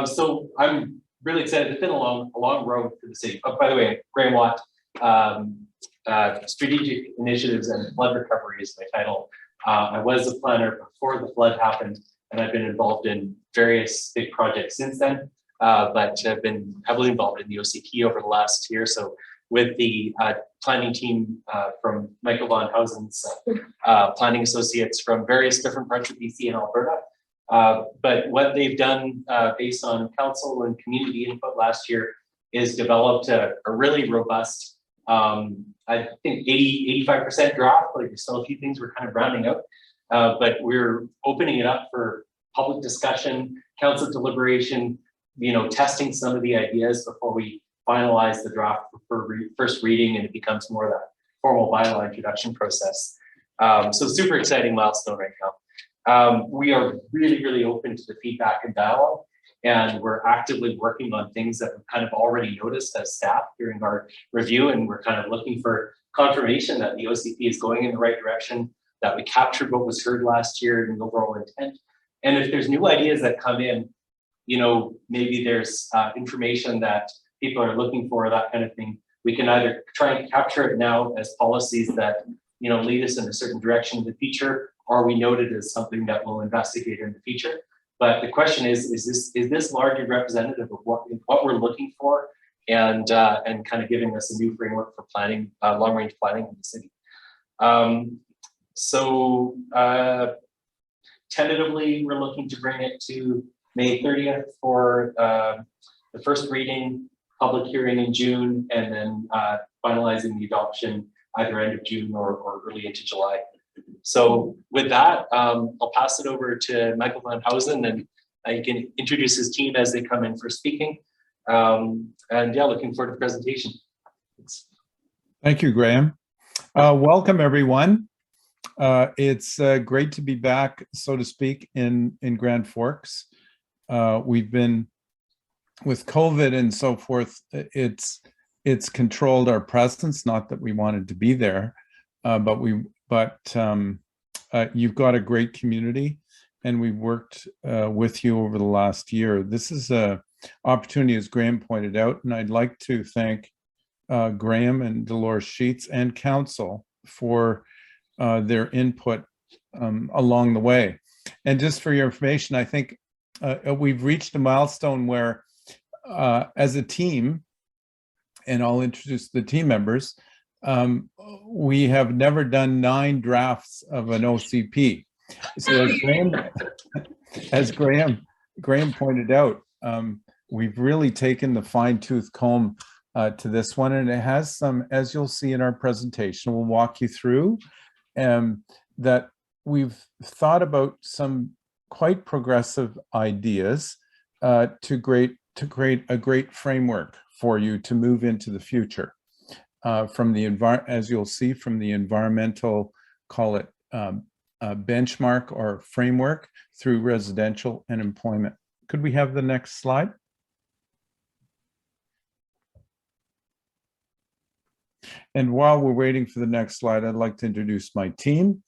So I'm really excited. It's been a long road for the city. Oh, by the way, Graham Watt, Strategic Initiatives and Flood Recovery is my title. I was a planner before the flood happened, and I've been involved in various big projects since then, but I've been heavily involved in the OCP over the last year. So with the planning team from Michael Von Housen's planning associates from various different parts of BC and Alberta. But what they've done based on council and community input last year is developed a really robust, I think 85% draft, like there's still a few things we're kind of rounding out, but we're opening it up for public discussion, council deliberation, testing some of the ideas before we finalize the draft for first reading, and it becomes more of that formal bylaw introduction process. So super exciting milestone right now. We are really open to the feedback and dialogue, and we're actively working on things that we've kind of already noticed as staff during our review, and we're kind of looking for confirmation that the OCP is going in the right direction, that we captured what was heard last year and the overall intent. And if there's new ideas that come in, maybe there's information that people are looking for, that kind of thing, we can either try and capture it now as policies that lead us in a certain direction in the future, or we note it as something that we'll investigate in the future. But the question is this largely representative of what we're looking for, and kind of giving us a new framework for planning, long-range planning in the city. So tentatively, we're looking to bring it to May 30th for the first reading, public hearing in June, and then finalizing the adoption either end of June or early into July. So with that, I'll pass it over to Michael Van Housen, and he can introduce his team as they come in for speaking. And yeah, looking forward to the presentation. Thanks. Thank you, Graham. Welcome, everyone. It's great to be back, so to speak, in Grand Forks. We've been, with COVID and so forth, it's controlled our presence, not that we wanted to be there, but you've got a great community, and we've worked with you over the last year. This is an opportunity, as Graham pointed out, and I'd like to thank Graham and Dolores Sheets and council for their input along the way. And just for your information, I think we've reached a milestone where as a team, and I'll introduce the team members, we have never done 9 drafts of an OCP. So as Graham pointed out, we've really taken the fine-tooth comb to this one, and it has some, as you'll see in our presentation, we'll walk you through, that we've thought about some quite progressive ideas to create a great framework for you to move into the future. From the as you'll see, from the environmental, call it benchmark or framework, through residential and employment. Could we have the next slide? And while we're waiting for the next slide, I'd like to introduce my team.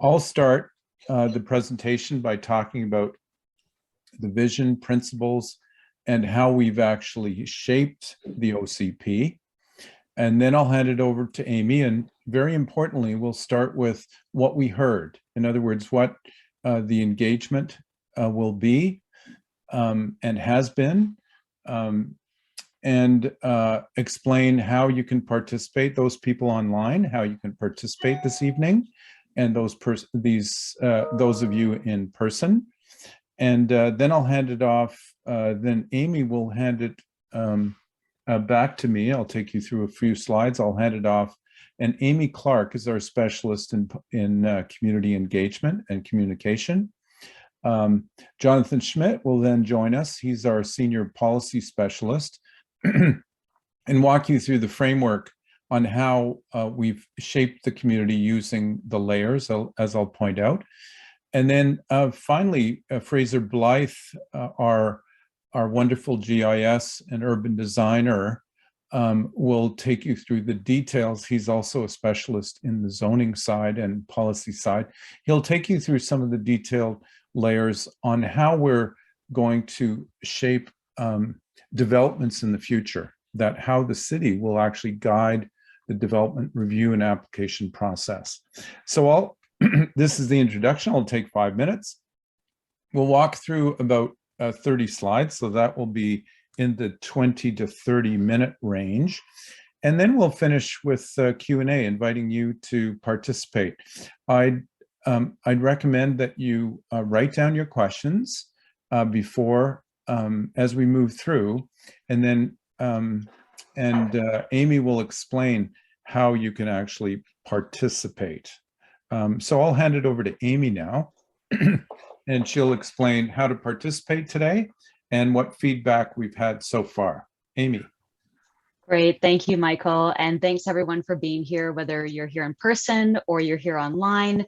I'll start the presentation by talking about the vision, principles, and how we've actually shaped the OCP. And then I'll hand it over to Amy. And very importantly, we'll start with what we heard. In other words, what the engagement will be and has been, and explain how you can participate, those people online, how you can participate this evening, and those of you in person. And then I'll hand it off. Then Amy will hand it back to me. I'll take you through a few slides. I'll hand it off. And Amy Clark is our specialist in community engagement and communication. Jonathan Schmidt will then join us. He's our senior policy specialist, and walk you through the framework on how we've shaped the community using the layers, as I'll point out. And then finally, Fraser Blythe, our wonderful GIS and urban designer, will take you through the details. He's also a specialist in the zoning side and policy side. He'll take you through some of the detailed layers on how we're going to shape developments in the future, that how the city will actually guide the development review and application process. So this is the introduction. I'll take 5 minutes. We'll walk through about 30 slides, so that will be in the 20 to 30 minute range. And then we'll finish with Q&A, inviting you to participate. I'd recommend that you write down your questions before, as we move through, and then Amy will explain how you can actually participate. So I'll hand it over to Amy now, and she'll explain how to participate today and what feedback we've had so far. Amy. Great, thank you, Michael. And thanks everyone for being here, whether you're here in person or you're here online.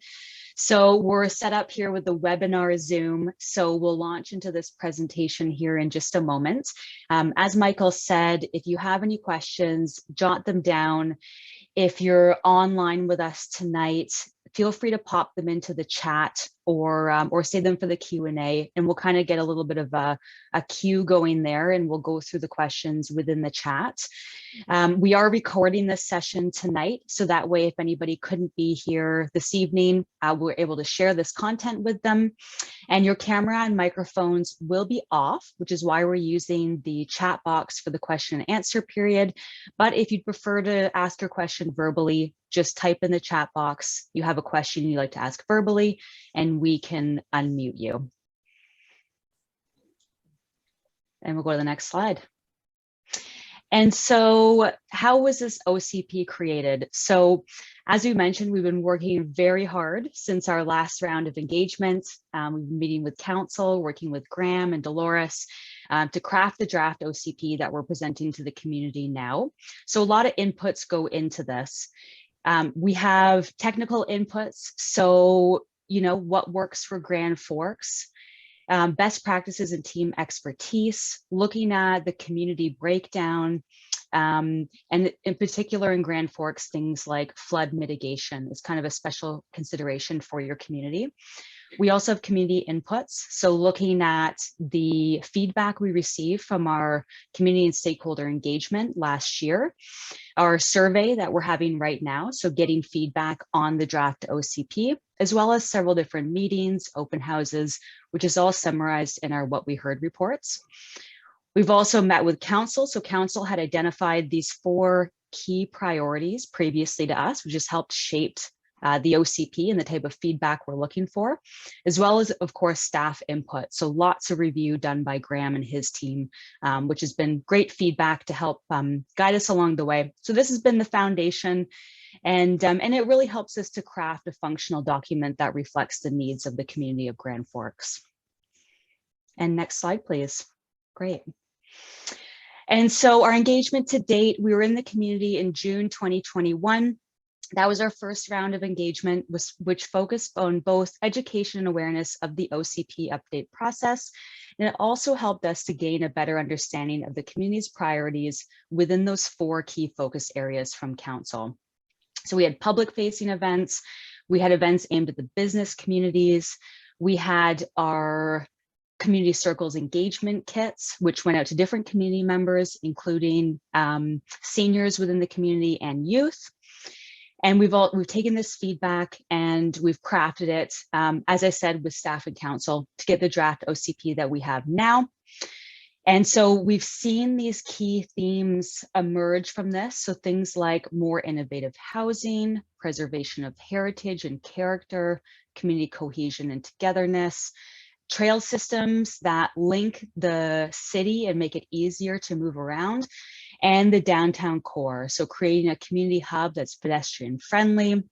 So we're set up here with the webinar Zoom. So we'll launch into this presentation here in just a moment. As Michael said, if you have any questions, jot them down. If you're online with us tonight, feel free to pop them into the chat or save them for the Q&A, and we'll kind of get a little bit of a queue going there, and we'll go through the questions within the chat. We are recording this session tonight, so that way if anybody couldn't be here this evening, we're able to share this content with them. And your camera and microphones will be off, which is why we're using the chat box for the question and answer period. But if you'd prefer to ask your question verbally, just type in the chat box you have a question you'd like to ask verbally, and we can unmute you. And we'll go to the next slide. And so how was this OCP created? So as we mentioned, we've been working very hard since our last round of engagement. We've been meeting with council, working with Graham and Dolores to craft the draft OCP that we're presenting to the community now. So a lot of inputs go into this. We have technical inputs. So, you know, what works for Grand Forks, best practices and team expertise, looking at the community breakdown, and in particular in Grand Forks, things like flood mitigation is kind of a special consideration for your community. We also have community inputs. So looking at the feedback we received from our community and stakeholder engagement last year, our survey that we're having right now, so getting feedback on the draft OCP, as well as several different meetings, open houses, which is all summarized in our What We Heard reports. We've also met with council. So council had identified these 4 key priorities previously to us, which has helped shape the OCP and the type of feedback we're looking for, as well as, of course, staff input. So lots of review done by Graham and his team, which has been great feedback to help guide us along the way. So this has been the foundation, and it really helps us to craft a functional document that reflects the needs of the community of Grand Forks. And next slide, please. Great. And so our engagement to date, we were in the community in June 2021. That was our first round of engagement, which focused on both education and awareness of the OCP update process. And it also helped us to gain a better understanding of the community's priorities within those 4 key focus areas from council. So we had public facing events, we had events aimed at the business communities, we had our community circles engagement kits, which went out to different community members, including seniors within the community and youth. And we've taken this feedback and we've crafted it, as I said, with staff and council to get the draft OCP that we have now. And so we've seen these key themes emerge from this. So things like more innovative housing, preservation of heritage and character, community cohesion and togetherness, trail systems that link the city and make it easier to move around, and the downtown core. So creating a community hub that's pedestrian friendly,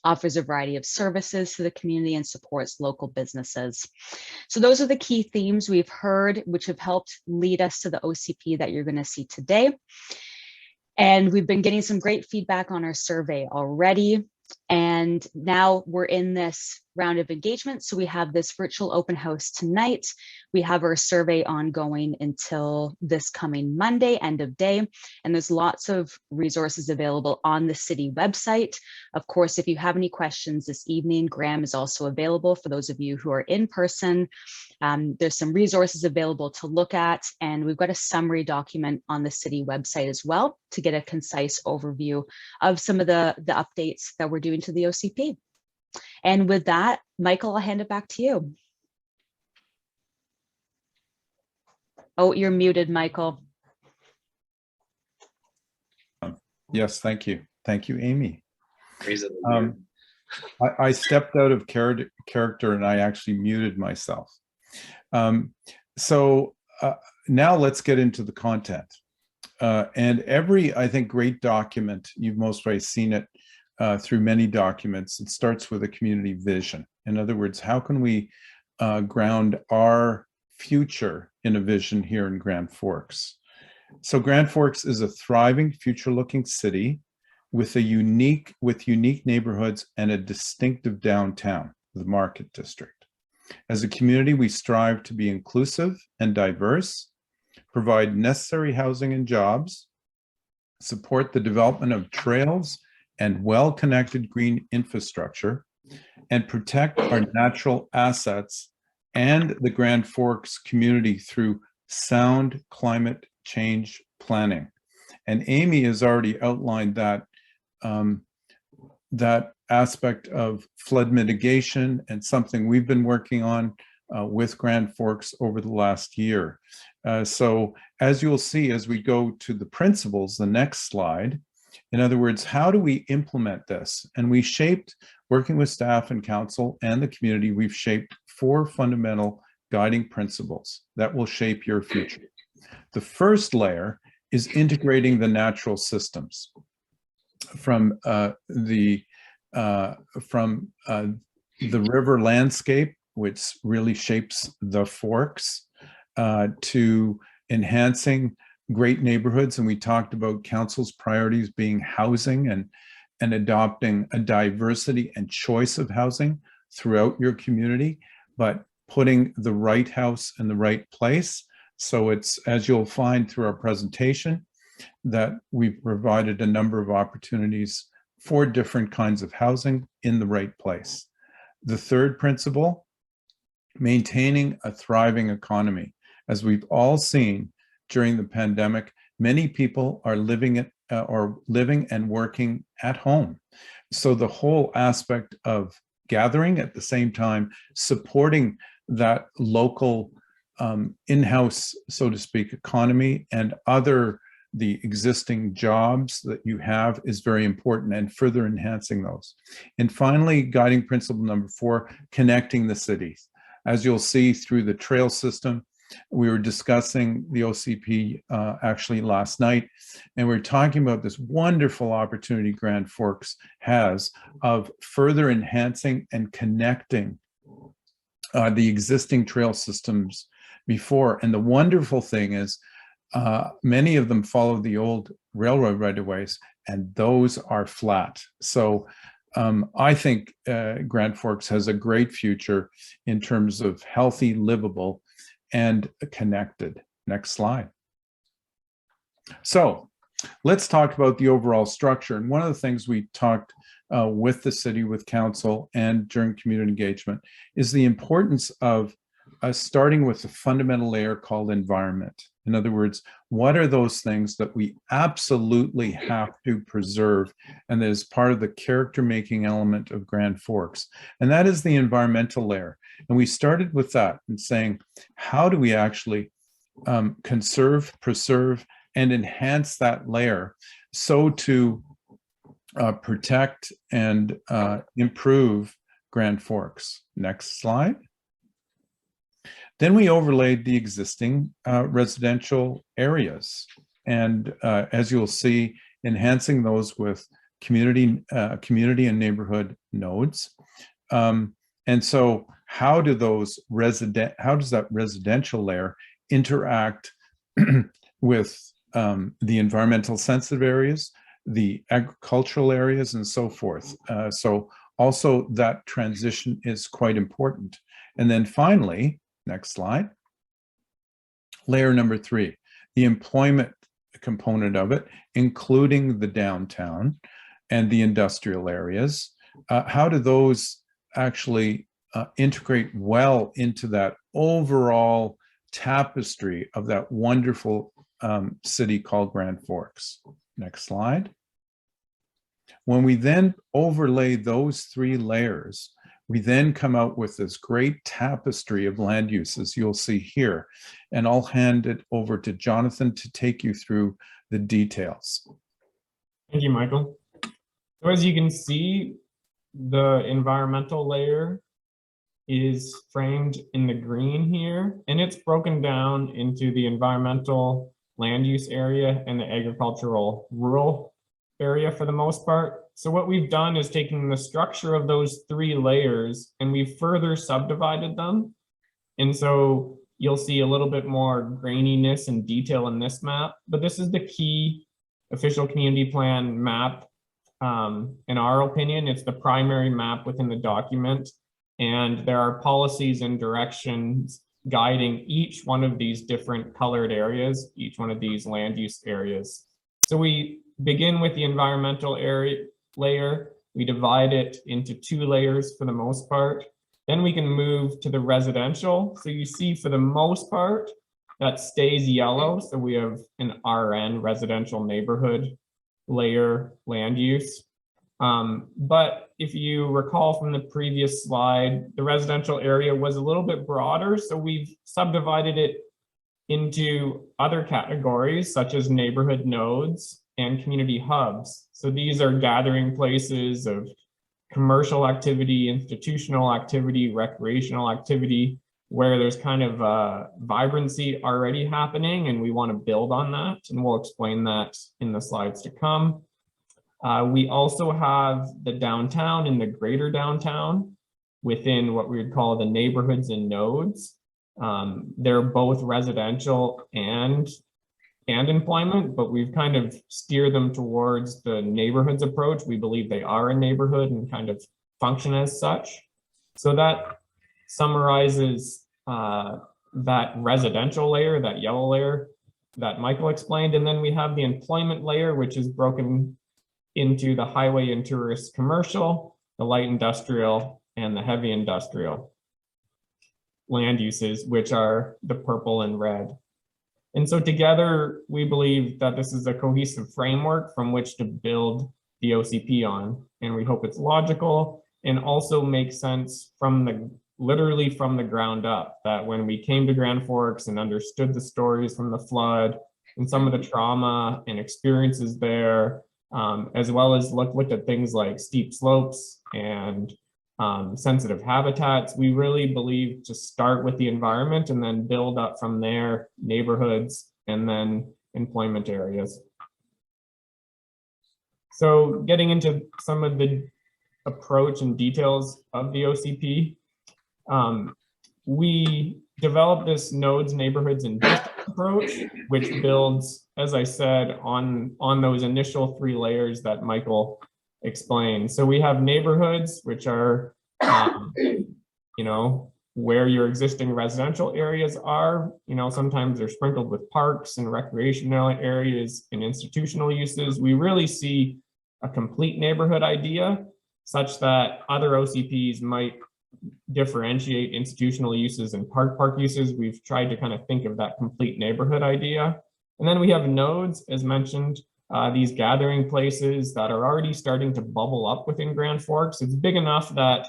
offers a variety of services to the community, and supports local businesses. So those are the key themes we've heard, which have helped lead us to the OCP that you're going to see today. And we've been getting some great feedback on our survey already. And now we're in this round of engagement. So we have this virtual open house tonight. We have our survey ongoing until this coming Monday, end of day. And there's lots of resources available on the city website. Of course, if you have any questions this evening, Graham is also available for those of you who are in person. There's some resources available to look at, and we've got a summary document on the city website as well to get a concise overview of some of the updates that we're doing to the OCP. And with that, Michael, I'll hand it back to you. Oh, you're muted, Michael. Yes, thank you. Thank you, Amy. Rezoning. I stepped out of character and I actually muted myself. So now let's get into the content. And every, I think, great document, you've most probably seen it through many documents, it starts with a community vision. In other words, how can we ground our future in a vision here in Grand Forks? So Grand Forks is a thriving, future-looking city with unique neighborhoods and a distinctive downtown, the Market District. As a community, we strive to be inclusive and diverse, provide necessary housing and jobs, support the development of trails and well-connected green infrastructure, and protect our natural assets and the Grand Forks community through sound climate change planning. And Amy has already outlined that, that aspect of flood mitigation and something we've been working on with Grand Forks over the last year. So as you'll see, as we go to the principles, the next slide, in other words, how do we implement this? And we shaped, working with staff and council and the community, we've shaped 4 fundamental guiding principles that will shape your future. The first layer is integrating the natural systems from the river landscape, which really shapes the Forks, to enhancing great neighborhoods. And we talked about council's priorities being housing and adopting a diversity and choice of housing throughout your community, but putting the right house in the right place. So it's, as you'll find through our presentation, that we've provided a number of opportunities for different kinds of housing in the right place. The third principle, maintaining a thriving economy. As we've all seen during the pandemic, many people are living and working at home. So the whole aspect of gathering at the same time, supporting that local in-house, so to speak, economy and the existing jobs that you have is very important, and further enhancing those. And finally, guiding principle number 4, connecting the cities. As you'll see through the trail system, we were discussing the OCP actually last night, and we're talking about this wonderful opportunity Grand Forks has of further enhancing and connecting the existing trail systems before. And the wonderful thing is, many of them follow the old railroad right-of-ways, and those are flat. So I think Grand Forks has a great future in terms of healthy, livable, and connected. Next slide. So let's talk about the overall structure. And one of the things we talked with the city, with council, and during community engagement is the importance of starting with the fundamental layer called environment. In other words, what are those things that we absolutely have to preserve and that is part of the character making element of Grand Forks? And that is the environmental layer. And we started with that and saying, how do we actually conserve, preserve, and enhance that layer so to protect and improve Grand Forks? Next slide. Then we overlaid the existing residential areas, and as you'll see, enhancing those with community and neighborhood nodes. And so, how does that residential layer interact with the environmental sensitive areas, the agricultural areas and so forth. So also that transition is quite important. And then finally, next slide, layer number 3, the employment component of it, including the downtown and the industrial areas. How do those actually integrate well into that overall tapestry of that wonderful city called Grand Forks? Next slide. When we then overlay those 3 layers, we then come out with this great tapestry of land uses you'll see here. And I'll hand it over to Jonathan to take you through the details. Thank you, Michael. So as you can see, the environmental layer is framed in the green here, and it's broken down into the environmental land use area and the agricultural rural area for the most part. So what we've done is taken the structure of those 3 layers and we've further subdivided them. And so you'll see a little bit more graininess and detail in this map, but this is the key official community plan map. In our opinion, it's the primary map within the document, and there are policies and directions guiding each one of these different colored areas, each one of these land use areas. So we begin with the environmental area layer. We divide it into 2 layers for the most part. Then we can move to the residential. So you see for the most part, that stays yellow. So we have an RN, residential neighborhood layer land use. But if you recall from the previous slide, the residential area was a little bit broader. So we've subdivided it into other categories such as neighborhood nodes and community hubs. So these are gathering places of commercial activity, institutional activity, recreational activity, where there's kind of vibrancy already happening, and we want to build on that, and we'll explain that in the slides to come. We also have the downtown and the greater downtown within what we would call the neighborhoods and nodes. They're both residential and employment, but we've kind of steered them towards the neighborhoods approach. We believe they are a neighborhood and kind of function as such. So that summarizes that residential layer, that yellow layer that Michael explained. And then we have the employment layer, which is broken into the highway and tourist commercial, the light industrial, and the heavy industrial land uses, which are the purple and red. And so together, we believe that this is a cohesive framework from which to build the OCP on. And we hope it's logical and also makes sense from literally from the ground up, that when we came to Grand Forks and understood the stories from the flood and some of the trauma and experiences there, as well as looked at things like steep slopes and sensitive habitats, we really believe to start with the environment and then build up from there, neighborhoods, and then employment areas. So getting into some of the approach and details of the OCP, we developed this nodes, neighborhoods, and districts approach, which builds, as I said, on those initial 3 layers that Michael explained. So we have neighborhoods, which are, where your existing residential areas are. Sometimes they're sprinkled with parks and recreational areas and institutional uses. We really see a complete neighborhood idea such that other OCPs might differentiate institutional uses and park uses. We've tried to kind of think of that complete neighborhood idea. And then we have nodes, as mentioned, these gathering places that are already starting to bubble up within Grand Forks. It's big enough that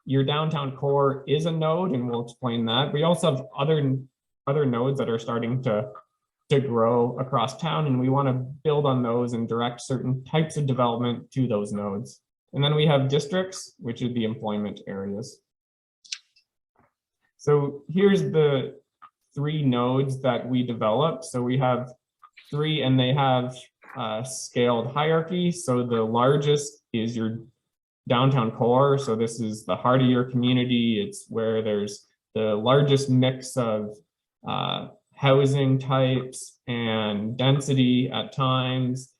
your downtown core is a node, and we'll explain that. We also have other nodes that are starting to grow across town, and we want to build on those and direct certain types of development to those nodes. And then we have districts, which are the employment areas. So here's the 3 nodes that we developed. So we have 3, and they have scaled hierarchy. So the largest is your downtown core. So this is the heart of your community. It's where there's the largest mix of housing types and density at times.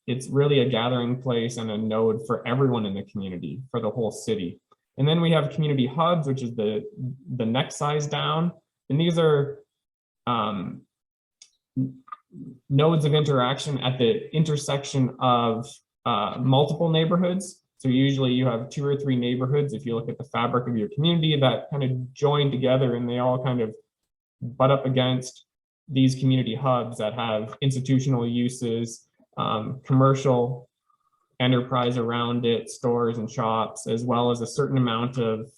it's really a gathering place and a node for everyone in the community, for the whole city. And then we have community hubs, which is the next size down. And these are nodes of interaction at the intersection of multiple neighborhoods. So usually you have 2 or 3 neighborhoods, if you look at the fabric of your community, that kind of join together and they all kind of butt up against these community hubs that have institutional uses, commercial enterprise around it, stores and shops, as well as a certain amount of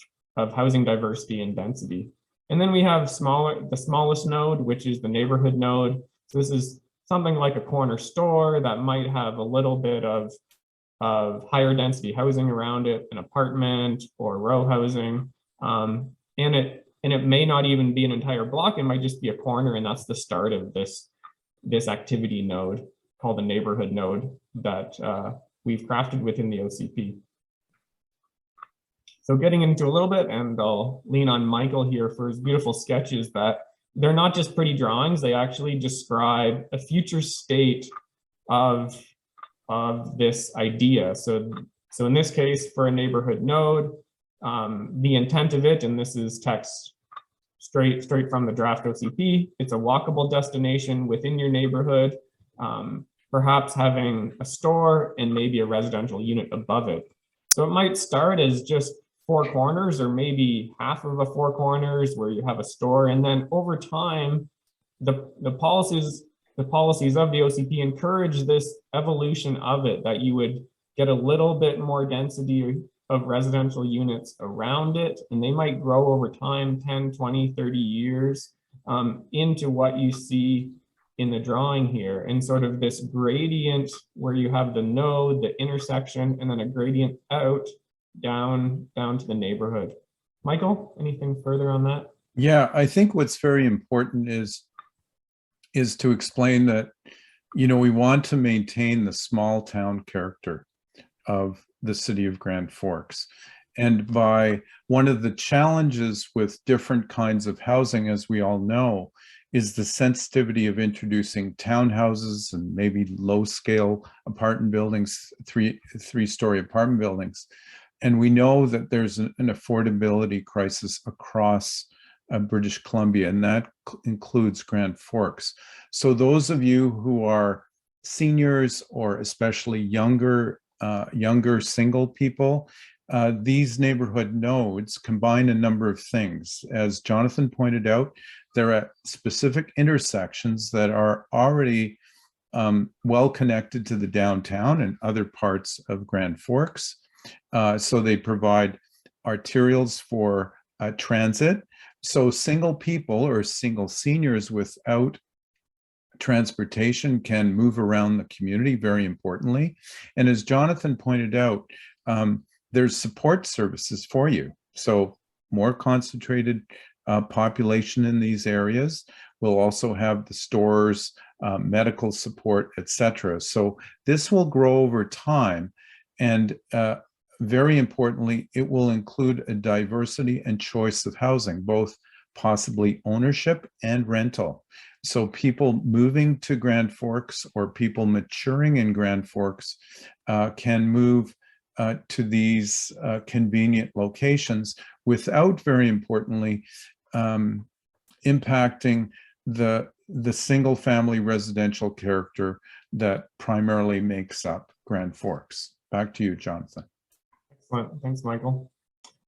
housing diversity and density. And then we have the smallest node, which is the neighborhood node. So this is something like a corner store that might have a little bit of higher density housing around it, an apartment or row housing. And it may not even be an entire block, it might just be a corner, and that's the start of this activity node called the neighborhood node that we've crafted within the OCP. So getting into a little bit, and I'll lean on Michael here for his beautiful sketches, that they're not just pretty drawings, they actually describe a future state of this idea. So in this case, for a neighborhood node, the intent of it, and this is text straight from the draft OCP, it's a walkable destination within your neighborhood, perhaps having a store and maybe a residential unit above it. So it might start as just 4 corners, or maybe half of a 4 corners where you have a store, and then over time, the policies of the OCP encourage this evolution of it, that you would get a little bit more density of residential units around it, and they might grow over time, 10, 20, 30 years, into what you see in the drawing here, and sort of this gradient where you have the node, the intersection, and then a gradient out down to the neighborhood. Michael, anything further on that? Yeah, I think what's very important is to explain that, we want to maintain the small town character of the city of Grand Forks. And by one of the challenges with different kinds of housing, as we all know, is the sensitivity of introducing townhouses and maybe low-scale apartment buildings, three-story apartment buildings. And we know that there's an affordability crisis across British Columbia, and that includes Grand Forks. So those of you who are seniors, or especially younger single people, these neighborhood nodes combine a number of things. As Jonathan pointed out, they're at specific intersections that are already well connected to the downtown and other parts of Grand Forks. So they provide arterials for transit. So single people or single seniors without transportation can move around the community, very importantly. And as Jonathan pointed out, there's support services for you. So more concentrated population in these areas. We'll also have the stores, medical support, etc. So this will grow over time. And very importantly, it will include a diversity and choice of housing, both possibly ownership and rental. So people moving to Grand Forks or people maturing in Grand Forks can move to these convenient locations without, very importantly, impacting the single family residential character that primarily makes up Grand Forks. Back to you, Jonathan. Excellent, thanks, Michael.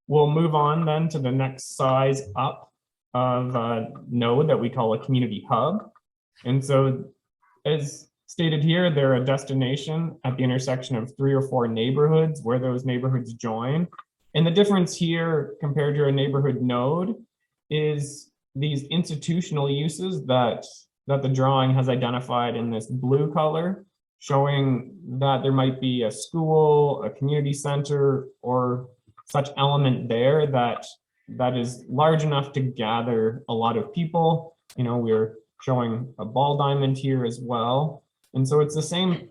We'll move on then to the next size up of a node that we call a community hub. And so as stated here, they're a destination at the intersection of 3 or 4 neighborhoods where those neighborhoods join. And the difference here compared to a neighborhood node is these institutional uses that the drawing has identified in this blue color, showing that there might be a school, a community center, or such element there that is large enough to gather a lot of people. We're showing a ball diamond here as well. And so it's the same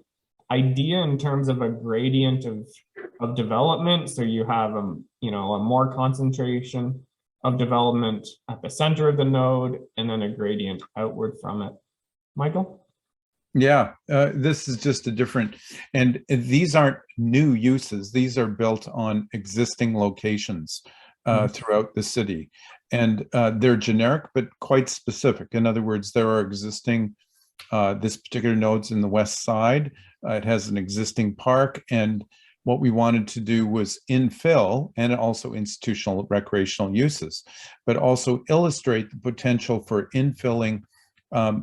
idea in terms of a gradient of development. So you have a more concentration of development at the center of the node, and then a gradient outward from it. Michael? Yeah, this is just a different, and these aren't new uses. These are built on existing locations throughout the city. And they're generic, but quite specific. In other words, there are existing, this particular node's in the west side. It has an existing park. And what we wanted to do was infill and also institutional recreational uses, but also illustrate the potential for infilling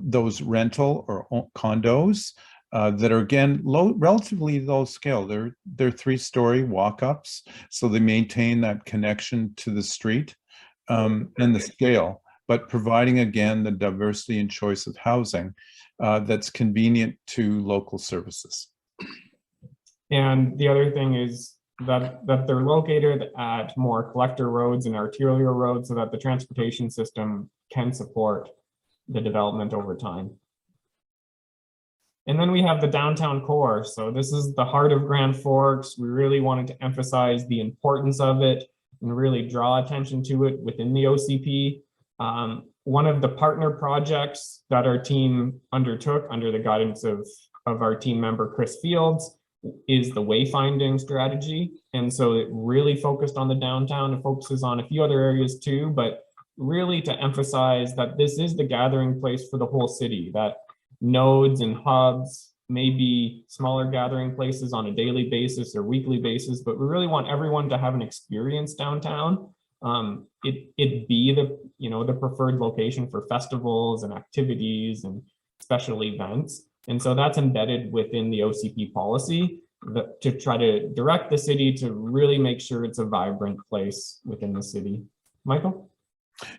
those rental or condos that are, again, relatively low scale. They're 3-story walk-ups, so they maintain that connection to the street and the scale, but providing, again, the diversity and choice of housing that's convenient to local services. And the other thing is that they're located at more collector roads and arterial roads so that the transportation system can support the development over time. And then we have the downtown core. So this is the heart of Grand Forks. We really wanted to emphasize the importance of it and really draw attention to it within the OCP. One of the partner projects that our team undertook under the guidance of our team member, Chris Fields, is the Wayfinding Strategy. And so it really focused on the downtown. It focuses on a few other areas too, but really to emphasize that this is the gathering place for the whole city, that nodes and hubs may be smaller gathering places on a daily basis or weekly basis, but we really want everyone to have an experience downtown. It be the preferred location for festivals and activities and special events. And so that's embedded within the OCP policy to try to direct the city to really make sure it's a vibrant place within the city. Michael?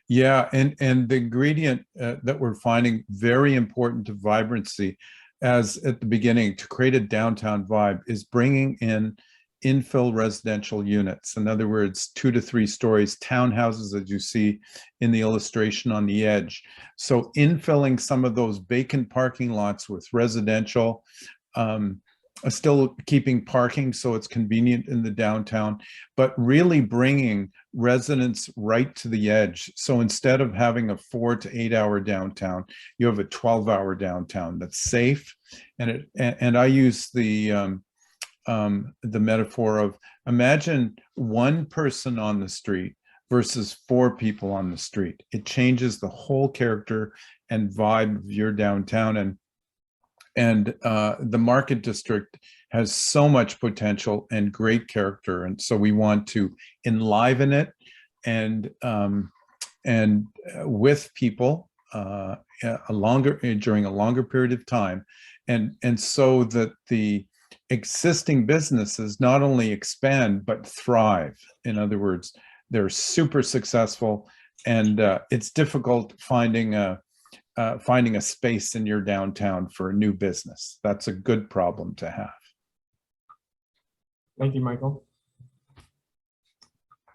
Yeah, and the ingredient that we're finding very important to vibrancy, as at the beginning, to create a downtown vibe, is bringing in infill residential units. In other words, 2 to 3 stories, townhouses, as you see in the illustration on the edge. So infilling some of those vacant parking lots with residential, still keeping parking so it's convenient in the downtown, but really bringing residents right to the edge. So instead of having a 4 to 8 hour downtown, you have a 12-hour downtown that's safe. And I use the metaphor of, imagine one person on the street versus 4 people on the street. It changes the whole character and vibe of your downtown. And the Market District has so much potential and great character. And so we want to enliven it and with people during a longer period of time. And so that the existing businesses not only expand, but thrive. In other words, they're super successful, and it's difficult finding a space in your downtown for a new business. That's a good problem to have. Thank you, Michael.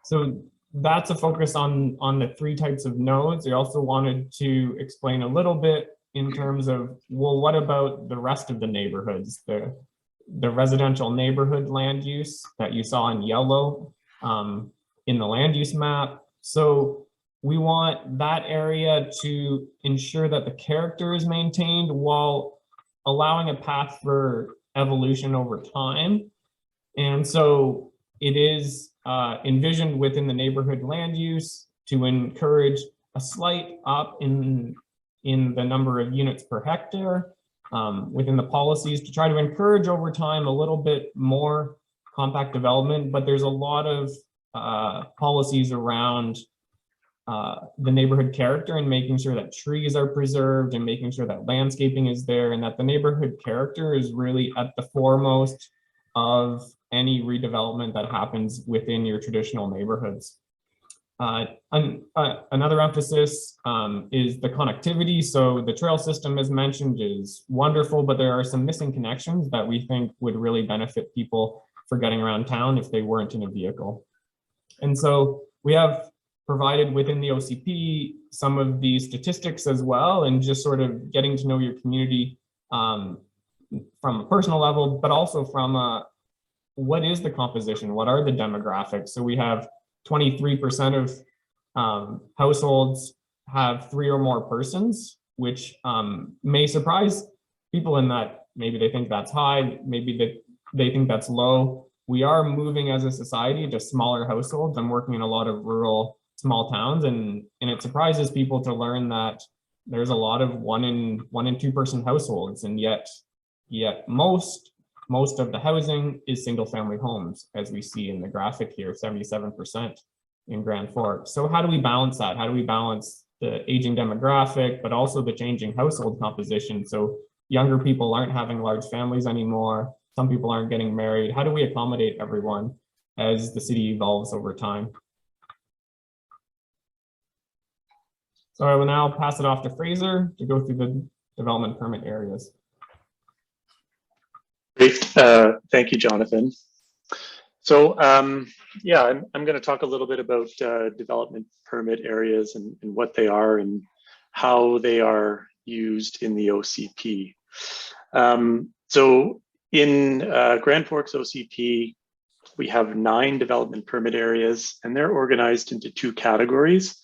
So that's a focus on the 3 types of nodes. I also wanted to explain a little bit in terms of, well, what about the rest of the neighborhoods? The residential neighborhood land use that you saw in yellow in the land use map. So we want that area to ensure that the character is maintained while allowing a path for evolution over time. And so it is envisioned within the neighborhood land use to encourage a slight up in the number of units per hectare within the policies, to try to encourage over time a little bit more compact development. But there's a lot of policies around the neighborhood character and making sure that trees are preserved and making sure that landscaping is there, and that the neighborhood character is really at the foremost of any redevelopment that happens within your traditional neighborhoods. Another emphasis is the connectivity. So the trail system, as mentioned, is wonderful, but there are some missing connections that we think would really benefit people for getting around town if they weren't in a vehicle. And so we have provided within the OCP some of the statistics as well, and just sort of getting to know your community from a personal level, but also from what is the composition? What are the demographics? So we have 23% of households have 3 or more persons, which may surprise people in that, maybe they think that's high, maybe they think that's low. We are moving as a society to smaller households. I'm working in a lot of rural small towns, and it surprises people to learn that there's a lot of one and two person households, and yet most of the housing is single family homes, as we see in the graphic here, 77% in Grand Forks. So how do we balance that? How do we balance the aging demographic, but also the changing household composition? So younger people aren't having large families anymore. Some people aren't getting married. How do we accommodate everyone as the city evolves over time? So I will now pass it off to Fraser to go through the development permit areas. Great, thank you, Jonathan. So yeah, I'm going to talk a little bit about development permit areas and what they are and how they are used in the OCP. So in Grand Forks OCP, we have 9 development permit areas, and they're organized into 2 categories.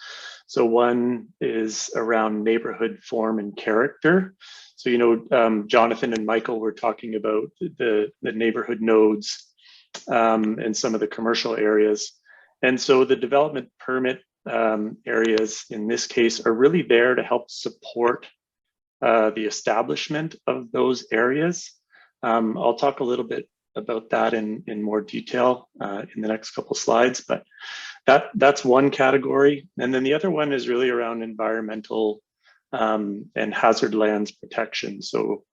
So one is around neighborhood form and character. So, you know, Jonathan and Michael were talking about the neighborhood nodes and some of the commercial areas. And so the development permit areas in this case are really there to help support the establishment of those areas. I'll talk a little bit about that in more detail in the next couple slides, but that's one category. And then the other one is really around environmental and hazard lands protection. So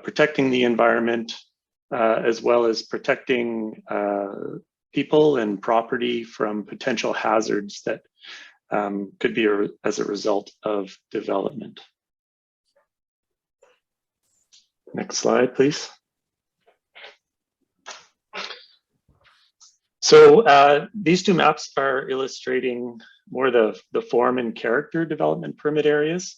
protecting the environment as well as protecting people and property from potential hazards that could be as a result of development. Next slide, please. So these 2 maps are illustrating more the form and character development permit areas.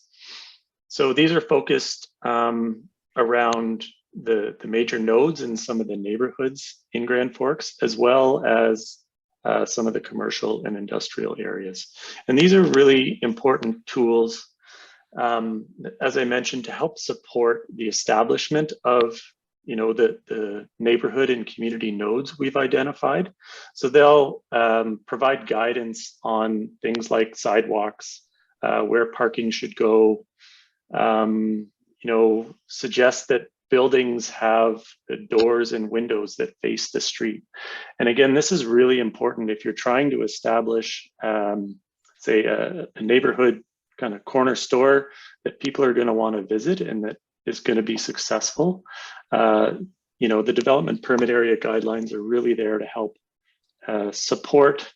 So these are focused around the major nodes in some of the neighborhoods in Grand Forks, as well as some of the commercial and industrial areas. And these are really important tools, as I mentioned, to help support the establishment of the neighborhood and community nodes we've identified. So they'll provide guidance on things like sidewalks, where parking should go, suggest that buildings have doors and windows that face the street. And again, this is really important if you're trying to establish, say, a neighborhood kind of corner store that people are going to want to visit and that is going to be successful. The development permit area guidelines are really there to help support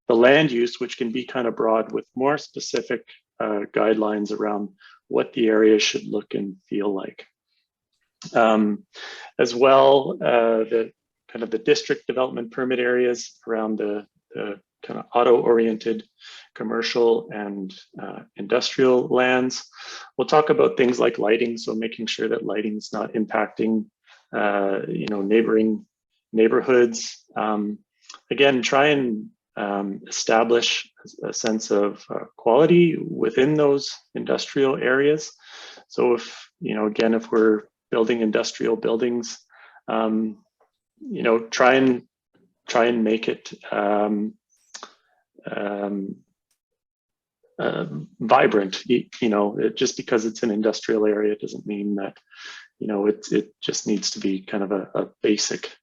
the land use, which can be kind of broad, with more specific guidelines around what the area should look and feel like. As well, the district development permit areas around the kind of auto-oriented commercial and industrial lands. We'll talk about things like lighting, so making sure that lighting is not impacting neighboring neighborhoods. Again, try and establish a sense of quality within those industrial areas. So if, if we're building industrial buildings, try and make it vibrant. Just because it's an industrial area doesn't mean that it just needs to be kind of a basic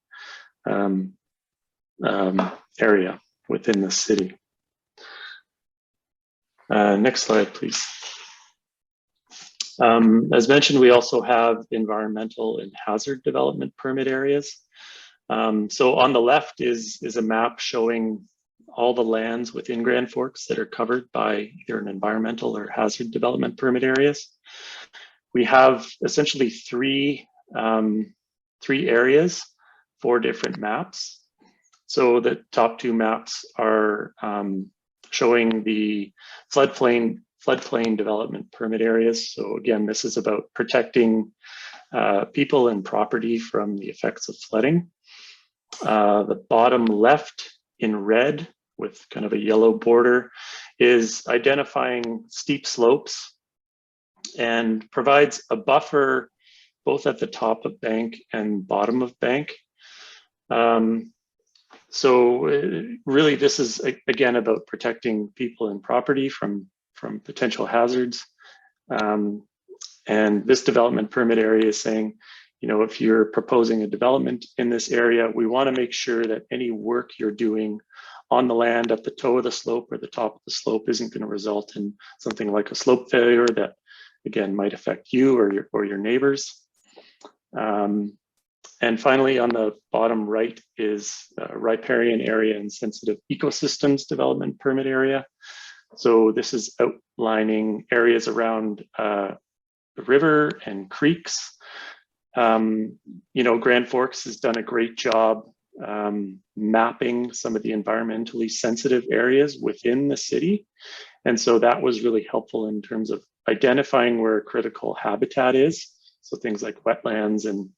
area within the city. Next slide, please. As mentioned, we also have environmental and hazard development permit areas. So on the left is a map showing all the lands within Grand Forks that are covered by either an environmental or hazard development permit areas. We have essentially three areas, 4 different maps. So the top 2 maps are showing the floodplain development permit areas. So again, this is about protecting people and property from the effects of flooding. The bottom left in red with kind of a yellow border is identifying steep slopes and provides a buffer both at the top of bank and bottom of bank. Really, this is again about protecting people and property from potential hazards. And this development permit area is saying, you know, if you're proposing a development in this area, we want to make sure that any work you're doing on the land at the toe of the slope or the top of the slope isn't going to result in something like a slope failure that, again, might affect you or your neighbors. And finally, on the bottom right is riparian area and sensitive ecosystems development permit area. So this is outlining areas around the river and creeks. You know, Grand Forks has done a great job mapping some of the environmentally sensitive areas within the city. And so that was really helpful in terms of identifying where critical habitat is. So things like wetlands and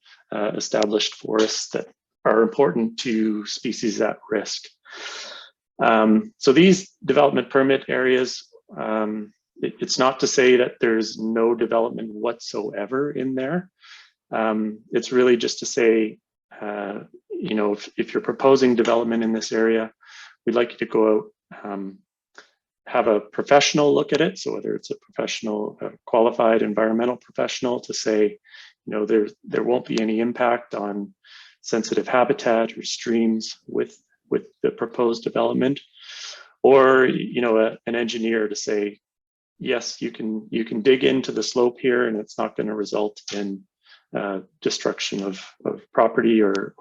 established forests that are important to species at risk. So these development permit areas, it's not to say that there's no development whatsoever in there. It's really just to say, you know, if you're proposing development in this area, we'd like you to go out, have a professional look at it. So whether it's a professional, qualified environmental professional to say, you know, there won't be any impact on sensitive habitat or streams with the proposed development, or, you know, an engineer to say, yes, you can dig into the slope here and it's not going to result in destruction of property or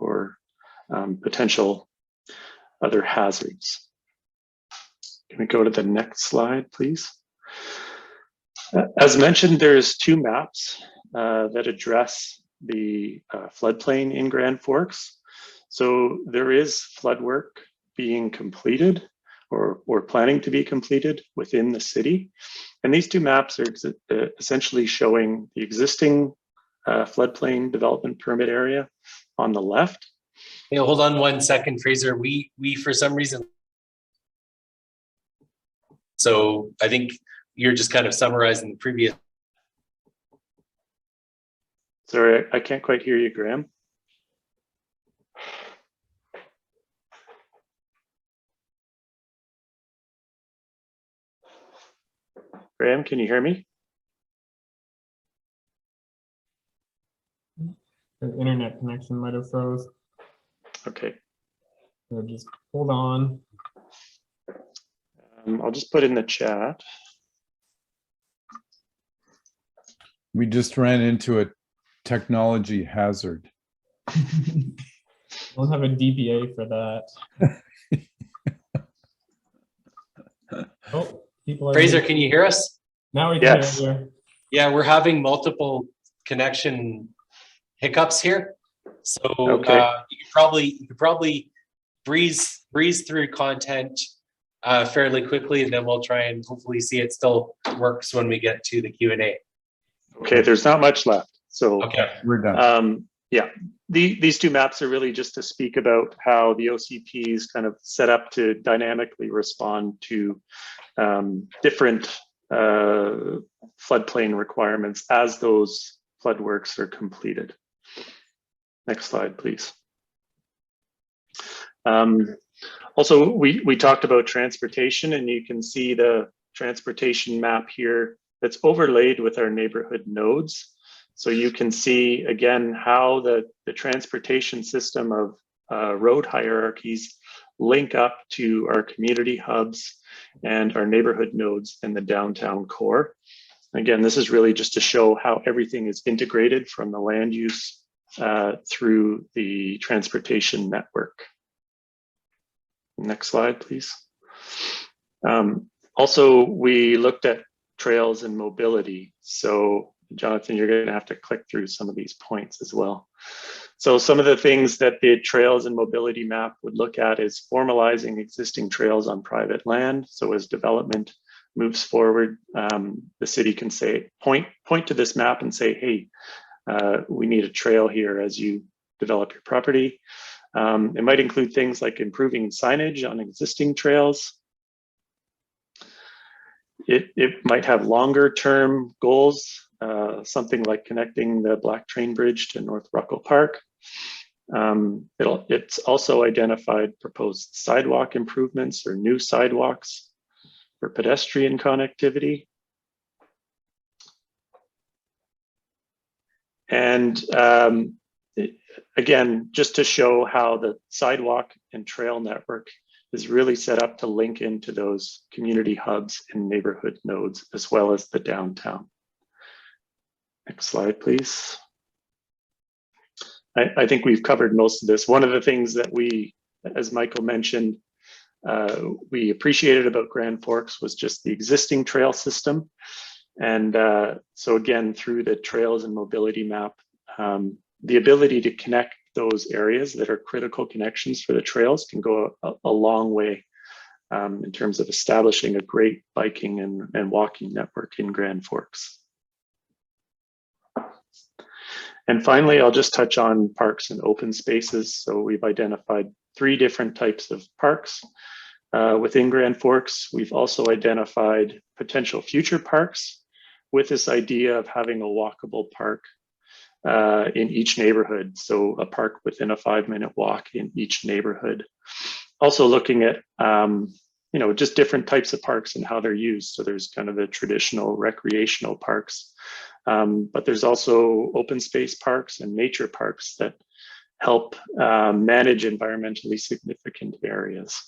potential other hazards. Can we go to the next slide, please? As mentioned, there's two maps that address the floodplain in Grand Forks. So there is flood work being completed or planning to be completed within the city. And these two maps are essentially showing the existing floodplain development permit area on the left. Hey, hold on 1 second, Fraser. We for some reason. So I think you're just kind of summarizing the previous. Sorry, I can't quite hear you, Graham. Graham, can you hear me? The internet connection might have froze. Okay. So just hold on. I'll just put in the chat. We just ran into a technology hazard. We'll have a DBA for that. Oh, people are Fraser, can you hear us? now we can Yes. hear you. Yeah, we're having multiple connection hiccups here. So Okay. you could probably breeze through content fairly quickly, and then we'll try and hopefully see it still works when we get to the Q&A. Okay, there's not much left. So Okay. We're done. yeah, these two maps are really just to speak about how the OCP is kind of set up to dynamically respond to different floodplain requirements as those flood works are completed. Next slide, please. Also, we talked about transportation, and you can see the transportation map here that's overlaid with our neighborhood nodes. So you can see again how the transportation system of road hierarchies link up to our community hubs and our neighborhood nodes in the downtown core. Again, this is really just to show how everything is integrated from the land use through the transportation network. Next slide, please. Also, we looked at trails and mobility. So Jonathan, you're going to have to click through some of these points as well. So some of the things that the trails and mobility map would look at is formalizing existing trails on private land. So as development moves forward, the city can say, point to this map and say, hey, we need a trail here as you develop your property. It might include things like improving signage on existing trails. It might have longer term goals something like connecting the Black Train Bridge to North Ruckle Park. It's also identified proposed sidewalk improvements or new sidewalks for pedestrian connectivity. And again, just to show how the sidewalk and trail network is really set up to link into those community hubs and neighborhood nodes, as well as the downtown. Next slide, please. I think we've covered most of this. One of the things that we, as Michael mentioned, we appreciated about Grand Forks was just the existing trail system. And so again, through the trails and mobility map, the ability to connect those areas that are critical connections for the trails can go a long way in terms of establishing a great biking and walking network in Grand Forks. And finally, I'll just touch on parks and open spaces. So we've identified 3 different types of parks within Grand Forks. We've also identified potential future parks with this idea of having a walkable park in each neighborhood. So a park within a 5-minute walk in each neighborhood. Also looking at, just different types of parks and how they're used. So there's kind of the traditional recreational parks, but there's also open space parks and nature parks that help manage environmentally significant areas.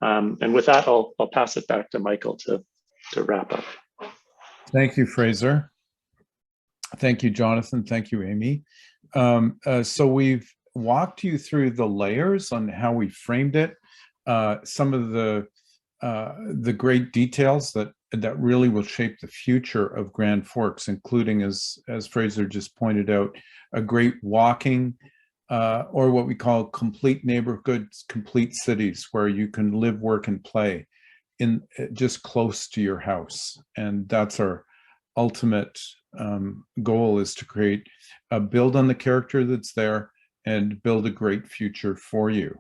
And with that, I'll pass it back to Michael to wrap up. Thank you, Fraser. Thank you, Jonathan. Thank you, Amy. So we've walked you through the layers on how we framed it, some of the great details that really will shape the future of Grand Forks, including, as Fraser just pointed out, a great walking or what we call complete neighborhoods, complete cities, where you can live, work, and play in just close to your house. And that's our ultimate goal, is to build on the character that's there and build a great future for you.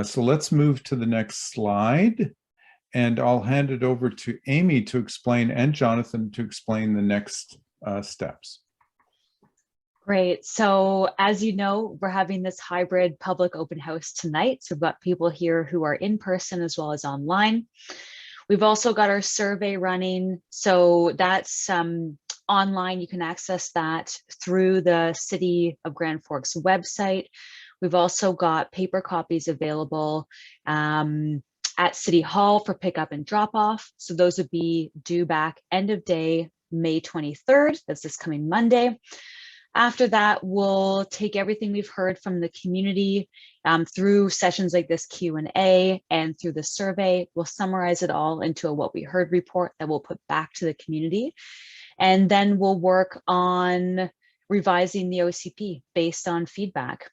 So let's move to the next slide, and I'll hand it over to Amy to explain, and Jonathan to explain the next steps. Great. So as you know, we're having this hybrid public open house tonight. So we've got people here who are in person as well as online. We've also got our survey running. So that's online. You can access that through the City of Grand Forks website. We've also got paper copies available at City Hall for pickup and drop off. So those would be due back end of day, May 23rd. That's this coming Monday. After that, we'll take everything we've heard from the community through sessions like this Q&A and through the survey. We'll summarize it all into a what we heard report that we'll put back to the community. And then we'll work on revising the OCP based on feedback.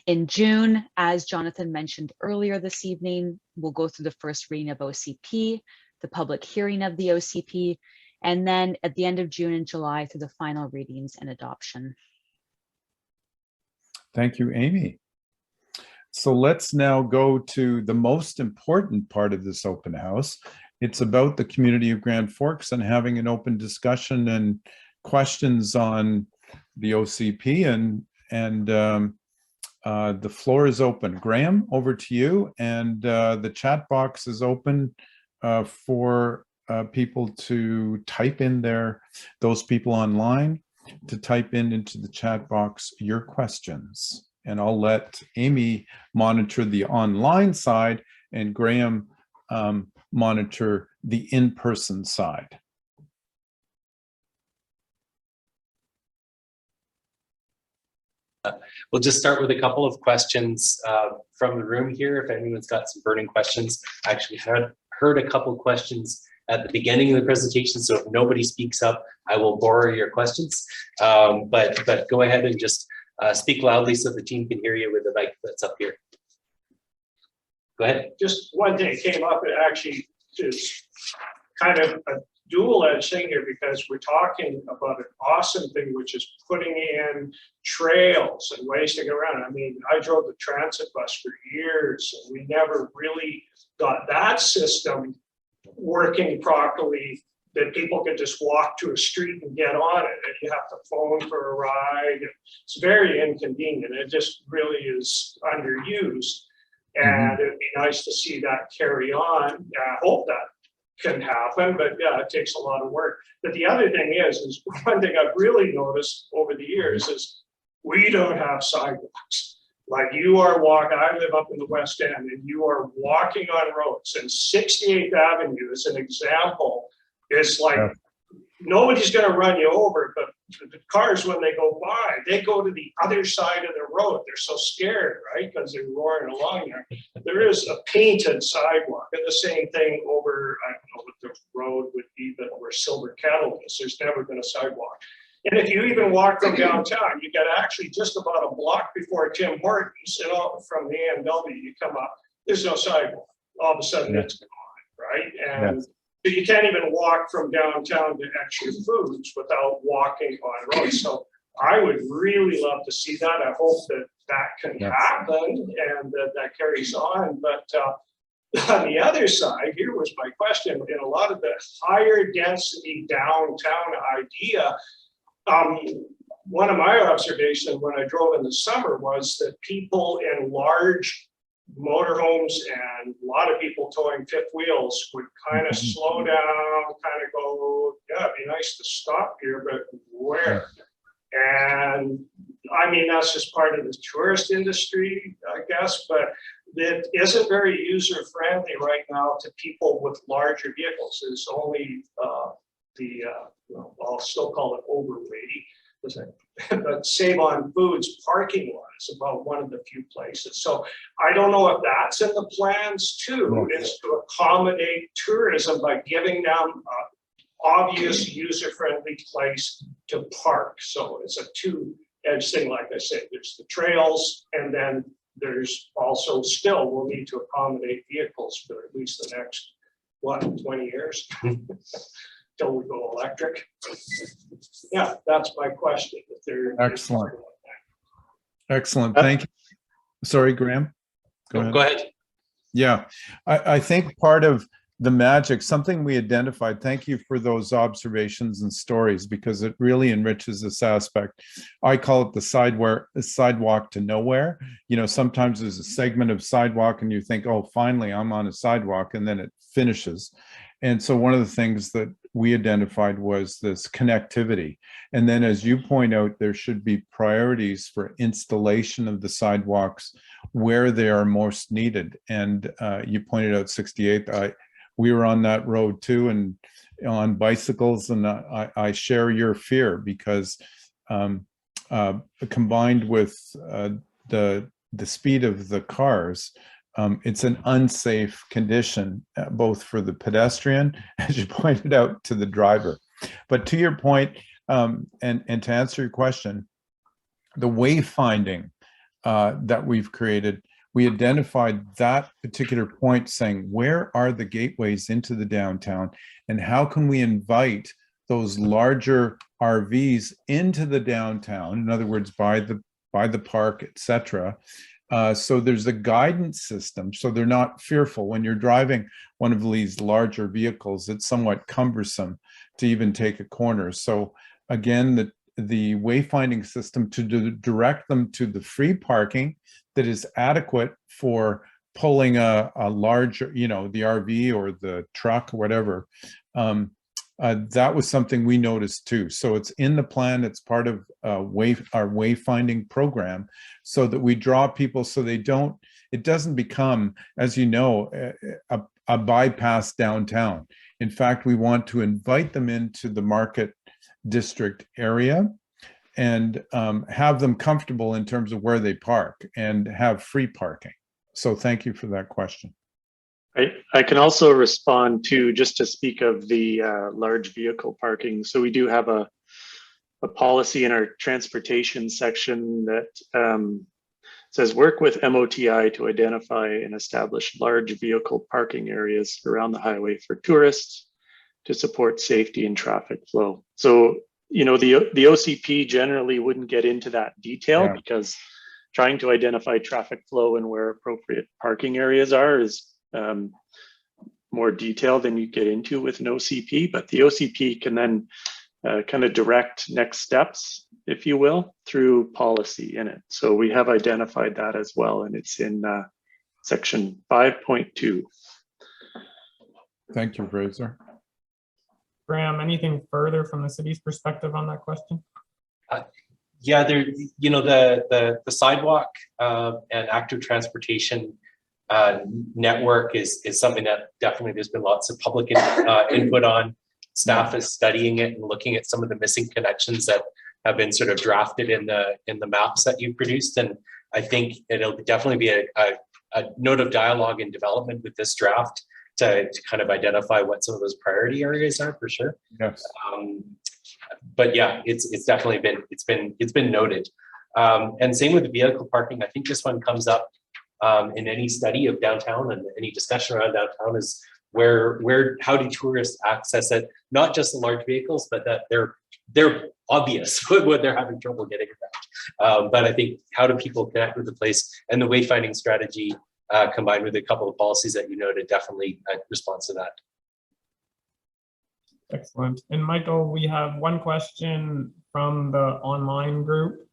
In June, as Jonathan mentioned earlier this evening, we'll go through the first reading of OCP, the public hearing of the OCP, and then at the end of June and July through the final readings and adoption. Thank you, Amy. So let's now go to the most important part of this open house. It's about the community of Grand Forks and having an open discussion and questions on the OCP, and the floor is open. Graham, over to you, and the chat box is open for people to type in those people online to type into the chat box your questions. And I'll let Amy monitor the online side and Graham monitor the in-person side. We'll just start with a couple of questions from the room here. If anyone's got some burning questions, I actually heard a couple questions at the beginning of the presentation, so if nobody speaks up, I will borrow your questions. But go ahead and just speak loudly so the team can hear you with the mic that's up here. Go ahead. Just one thing came up, it actually is kind of a dual-edged thing here, because we're talking about an awesome thing, which is putting in trails and ways to get around. I mean, I drove the transit bus for years, and we never really got that system working properly that people can just walk to a street and get on it, and you have to phone for a ride. It's very inconvenient. It just really is underused. And it'd be nice to see that carry on. I hope that can happen, but yeah, it takes a lot of work. But the other thing is one thing I've really noticed over the years is we don't have sidewalks. Like you are walking, I live up in the West End, and you are walking on roads, and 68th Avenue is an example. It's like nobody's going to run you over, but the cars, when they go by, they go to the other side of the road. They're so scared, right? Because they're roaring along there. There is a painted sidewalk, and the same thing over, I don't know what the road would be, but where Silver Kettle is, there's never been a sidewalk. And if you even walk from downtown, you get actually just about a block before Tim Hortons, and from the AMW, you come up, there's no sidewalk. All of a sudden it's gone, right? And so you can't even walk from downtown to Extra Foods without walking on roads. So I would really love to see that. I hope that that can happen and that carries on. But on the other side, here was my question. In a lot of the higher density downtown idea, one of my observations when I drove in the summer was that people in large motorhomes and a lot of people towing fifth wheels would kind of slow down, kind of go, yeah, it'd be nice to stop here, but where? And I mean, that's just part of the tourist industry, I guess, but it isn't very user friendly right now to people with larger vehicles. There's only well, I'll still call it overweighty, but Save on Foods parking lot is about one of the few places. So I don't know if that's in the plans too, is to accommodate tourism by giving them an obvious user-friendly place to park. So it's a two-edged thing, like I said. There's the trails, and then there's also still we'll need to accommodate vehicles for at least the next, 20 years? Till we go electric. Yeah, that's my question. If they're Excellent. Excellent. Thank you. Sorry, Graham. Go ahead. Yeah, I think part of the magic, something we identified, thank you for those observations and stories, because it really enriches this aspect. I call it the sidewalk to nowhere. You know, sometimes there's a segment of sidewalk and you think, oh, finally I'm on a sidewalk, and then it finishes. And so one of the things that we identified was this connectivity. And then, as you point out, there should be priorities for installation of the sidewalks where they are most needed. And you pointed out 68th. We were on that road too, and on bicycles, and I share your fear, because combined with the speed of the cars, it's an unsafe condition, both for the pedestrian, as you pointed out, to the driver. But to your point, and to answer your question, the wayfinding that we've created, we identified that particular point, saying, where are the gateways into the downtown, and how can we invite those larger RVs into the downtown? In other words, by the park, etc. So there's a guidance system, so they're not fearful. When you're driving one of these larger vehicles, it's somewhat cumbersome to even take a corner. So again, the wayfinding system to direct them to the free parking that is adequate for pulling a larger, the RV or the truck, whatever. That was something we noticed too. So it's in the plan. It's part of our wayfinding program, so that we draw people so it doesn't become, as you know, a bypass downtown. In fact, we want to invite them into the market district area and have them comfortable in terms of where they park and have free parking. So thank you for that question. I can also respond just to speak of the large vehicle parking. So we do have a policy in our transportation section that says work with MOTI to identify and establish large vehicle parking areas around the highway for tourists to support safety and traffic flow. So, the OCP generally wouldn't get into that detail, because trying to identify traffic flow and where appropriate parking areas are is more detail than you get into with an OCP, but the OCP can then kind of direct next steps, if you will, through policy in it. So we have identified that as well, and it's in section 5.2. Thank you, Fraser. Graham, anything further from the city's perspective on that question? Yeah, there, you know, the sidewalk and active transportation network is something that definitely there's been lots of public input on. Staff is studying it and looking at some of the missing connections that have been sort of drafted in the maps that you produced. And I think it'll definitely be a note of dialogue and development with this draft to kind of identify what some of those priority areas are for sure. Yes. But yeah, it's definitely been noted. And same with the vehicle parking. I think this one comes up in any study of downtown and any discussion around downtown is how do tourists access it? Not just the large vehicles, but that they're obvious when they're having trouble getting around. But I think how do people connect with the place, and the wayfinding strategy combined with a couple of policies that you noted definitely responds to that. Excellent. And Michael, we have one question from the online group.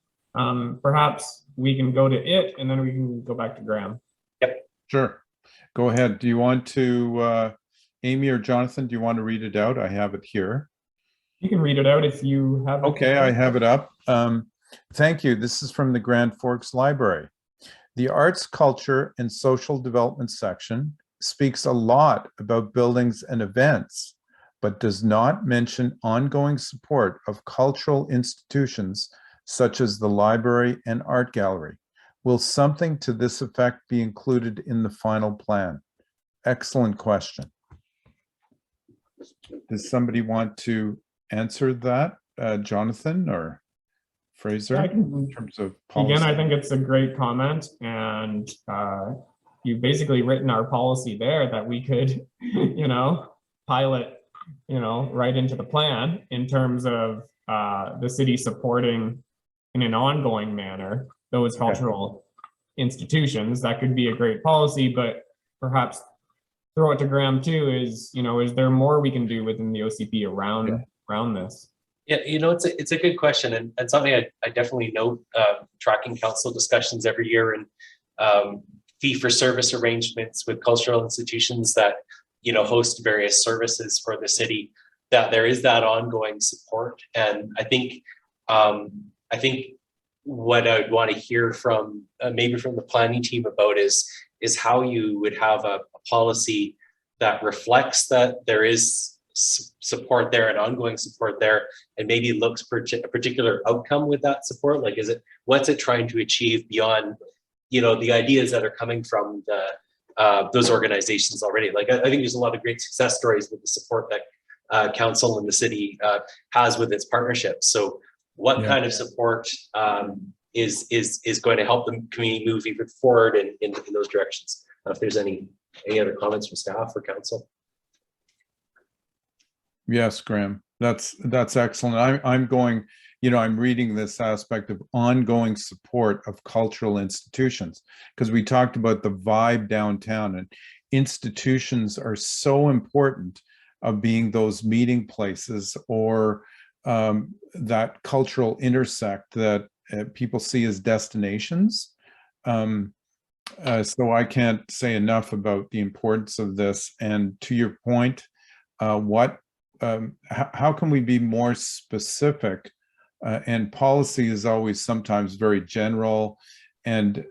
Perhaps we can go to it and then we can go back to Graham. Yep. Sure. Go ahead. Do you want to, Amy or Jonathan, do you want to read it out? I have it here. You can read it out if you have it. Okay, I have it up. Thank you. This is from the Grand Forks Library. The Arts, Culture, and Social Development section speaks a lot about buildings and events, but does not mention ongoing support of cultural institutions such as the library and art gallery. Will something to this effect be included in the final plan? Excellent question. Does somebody want to answer that, Jonathan or Fraser, I can, in terms of policy? again, I think it's a great comment, and you've basically written our policy there that we could, pilot, right into the plan in terms of the city supporting in an ongoing manner those cultural institutions. That could be a great policy, but perhaps throw it to Graham too, is there more we can do within the OCP around this? Yeah, it's a good question, and something I definitely note, tracking council discussions every year, and fee for service arrangements with cultural institutions that host various services for the city, that there is that ongoing support. And I think what I'd want to hear from maybe from the planning team about is how you would have a policy that reflects that there is support there and ongoing support there, and maybe looks for a particular outcome with that support. Like, what's it trying to achieve beyond the ideas that are coming from those organizations already? Like, I think there's a lot of great success stories with the support that council and the city has with its partnerships. So what kind of support is going to help the community move even forward in those directions? If there's any other comments from staff or council. Yes, Graham, that's excellent. I'm going, I'm reading this aspect of ongoing support of cultural institutions, because we talked about the vibe downtown, and institutions are so important of being those meeting places or that cultural intersect that people see as destinations. So I can't say enough about the importance of this. And to your point, how can we be more specific? And policy is always sometimes very general, and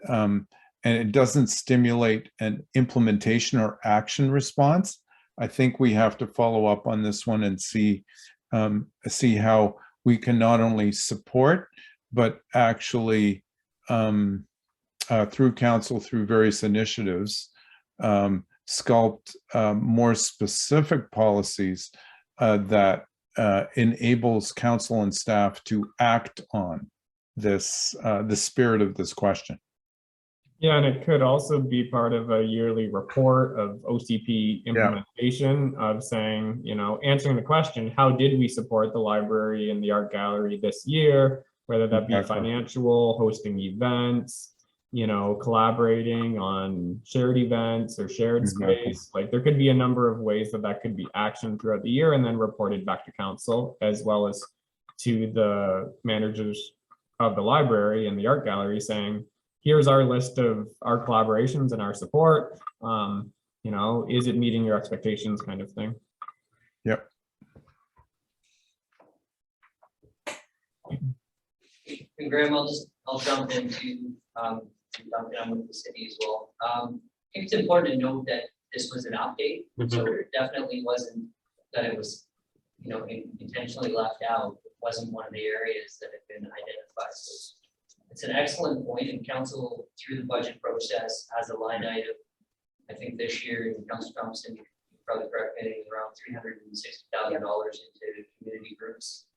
it doesn't stimulate an implementation or action response. I think we have to follow up on this one and see how we can not only support, but actually through council, through various initiatives, sculpt more specific policies that enables council and staff to act on this, the spirit of this question. Yeah, and it could also be part of a yearly report of OCP implementation of saying, answering the question, how did we support the library and the art gallery this year, whether that be financial, hosting events, you know, collaborating on shared events or shared Exactly. space. Like there could be a number of ways that that could be actioned throughout the year and then reported back to council, as well as to the managers of the library and the art gallery, saying, here's our list of our collaborations and our support. You know, is it meeting your expectations, kind of thing. Yep. And Graham, I'll jump into jump in with the city as well. I think it's important to note that this was an update, so it definitely wasn't that it was, you know, intentionally left out. It wasn't one of the areas that had been identified. So it's an excellent point, and council through the budget process has a line item. I think this year, Council Thompson, you probably correct me, it's around $360,000 into community groups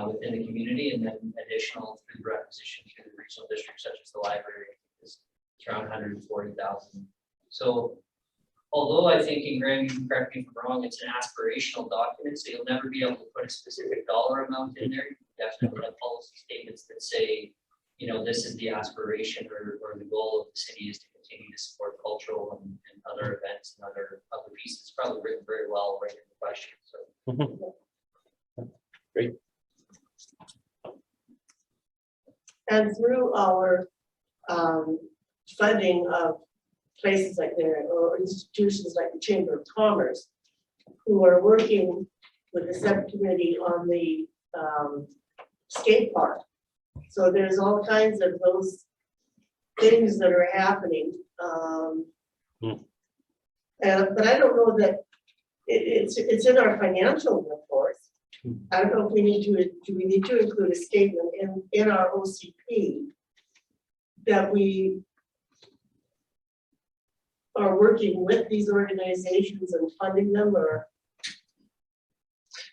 within the community, and then additional through the requisition through the regional district, such as the library, is around 140,000. So although I think, and Graham, you can correct me if I'm wrong, it's an aspirational document, so you'll never be able to put a specific dollar amount in there. You definitely have policy statements that say, you know, this is the aspiration or the goal of the city is to continue to support cultural and other events and other pieces. Probably written very well right in the question. So Great. And through our funding of places like that, or institutions like the Chamber of Commerce, who are working with the subcommittee on the skate park. So there's all kinds of those things that are happening. But I don't know that it's in our financial reports. I don't know if we need to, do we need to include a statement in our OCP that we are working with these organizations and funding them, or?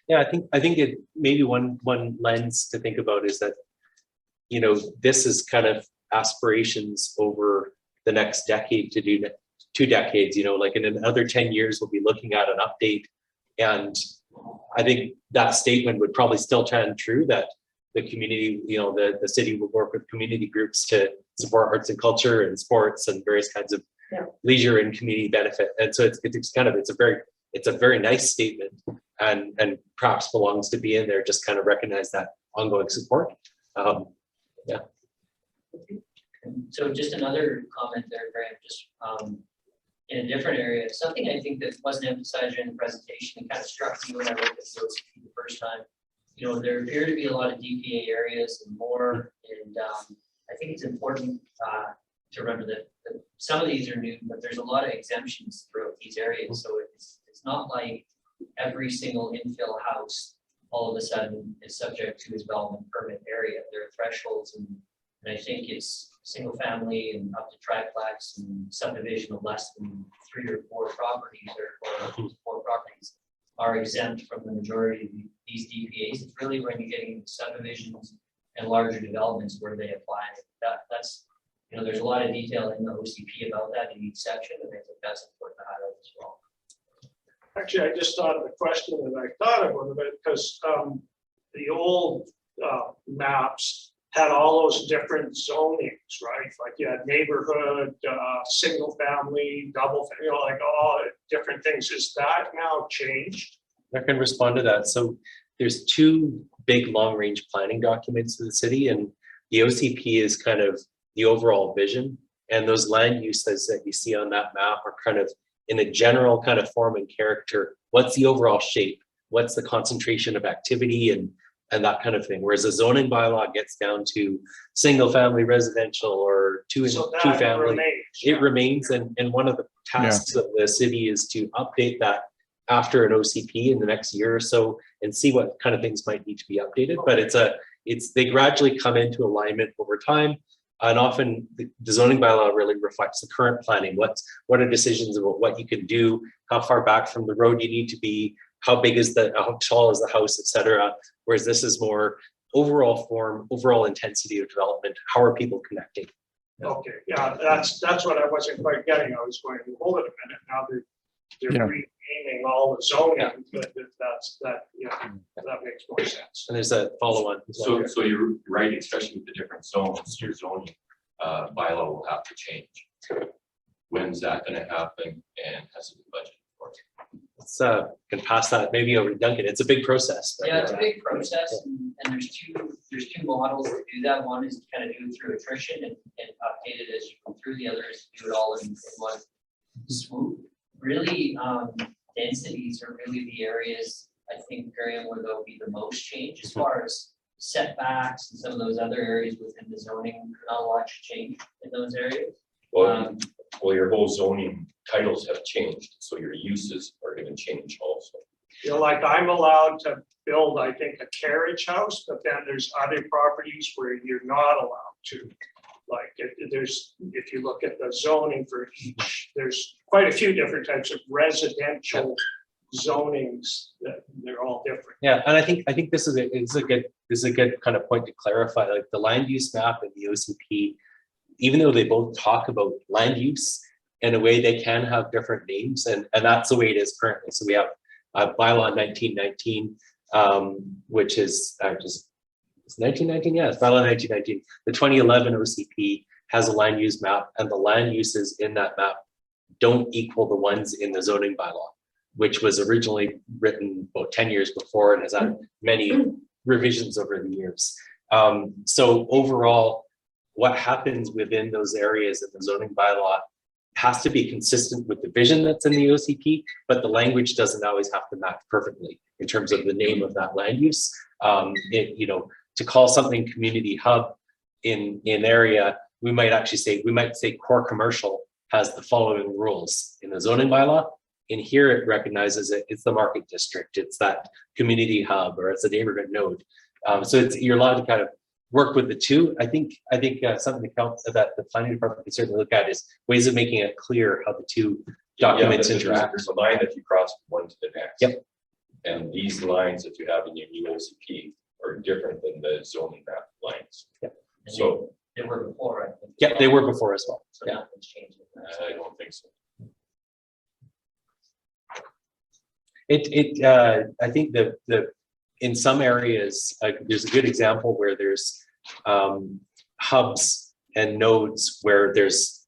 Yeah, I think it maybe one lens to think about is that, you know, this is kind of aspirations over the next decade to do 2 decades, you know, like in another 10 years, we'll be looking at an update. And I think that statement would probably still stand true, that the community, you know, the city will work with community groups to support arts and culture and sports and various kinds of leisure and community benefit. And so it's a very nice statement, and perhaps belongs to be in there, just kind of recognize that ongoing support. Yeah. So just another comment there, Graham, just in a different area, something I think that wasn't emphasized during the presentation and kind of struck me when I looked at the OCP the first time. You know, there appear to be a lot of DPA areas and more, and I think it's important to remember that some of these are new, but there's a lot of exemptions throughout these areas. So it's not like every single infill house all of a sudden is subject to his development permit area. There are thresholds, and I think it's single family and up to triplex and subdivision of less than 3 or 4 properties or 4 properties are exempt from the majority of these DPAs. It's really when you're getting into subdivisions and larger developments where they apply. That's, you know, there's a lot of detail in the OCP about that in each section, and I think that's important to highlight as well. Actually, I just thought of a question that I thought about it, because the old maps had all those different zonings, right? Like you had neighborhood, single family, double, you know, like all different things. Is that now changed? I can respond to that. So there's 2 big long range planning documents in the city, and the OCP is kind of the overall vision. And those land uses that you see on that map are kind of in a general kind of form and character. What's the overall shape? What's the concentration of activity and that kind of thing? Whereas a zoning bylaw gets down to single family residential or two family. It remains, and one of the tasks of the city is to update that after an OCP in the next year or so and see what kind of things might need to be updated. But they gradually come into alignment over time. And often the zoning bylaw really reflects the current planning. What are decisions about what you can do, how far back from the road you need to be, how tall is the house, etc. Whereas this is more overall form, overall intensity of development. How are people connecting? Okay, yeah, that's what I wasn't quite getting. I was going, hold it a minute. Now they're renaming all the zoning. That makes more sense. And there's a follow-on. So you're right, especially with the different zones, your zoning bylaw will have to change. When's that going to happen, and has it been budgeted for? Let's can pass that maybe over to Duncan. It's a big process. But, Yeah, it's a big process, and there's two models that do that. One is kind of do it through attrition and update it as you go through. The other is do it all in one swoop. Really, densities are really the areas, I think, Graham, where there'll be the most change as far as setbacks and some of those other areas within the zoning. Not a lot should change in those areas. Well, your whole zoning titles have changed, so your uses are going to change also. You know, like I'm allowed to build, I think, a carriage house, but then there's other properties where you're not allowed to. Like if you look at the zoning for each, there's quite a few different types of residential zonings that they're all different. Yeah, and I think this is a good kind of point to clarify. Like the land use map and the OCP, even though they both talk about land use in a way, they can have different names, and that's the way it is currently. So we have bylaw 1919, which is it's 1919, yeah, it's bylaw 1919. The 2011 OCP has a land use map, and the land uses in that map don't equal the ones in the zoning bylaw, which was originally written about 10 years before and has had many revisions over the years. So overall, what happens within those areas in the zoning bylaw has to be consistent with the vision that's in the OCP, but the language doesn't always have to match perfectly in terms of the name of that land use. To call something community hub in area, we might say core commercial has the following rules in the zoning bylaw. In here, it recognizes it's the market district, it's that community hub, or it's a neighborhood node. So you're allowed to kind of work with the two. I think something that the planning department can certainly look at is ways of making it clear how the two documents interact. There's a line that you cross from one to the next. Yep. And these lines that you have in your new OCP are different than the zoning map lines. Yep. So They were before, I think. Yeah, they were before as well. So Yeah. nothing's changed. I don't think so. I think the in some areas, there's a good example where there's hubs and nodes where there's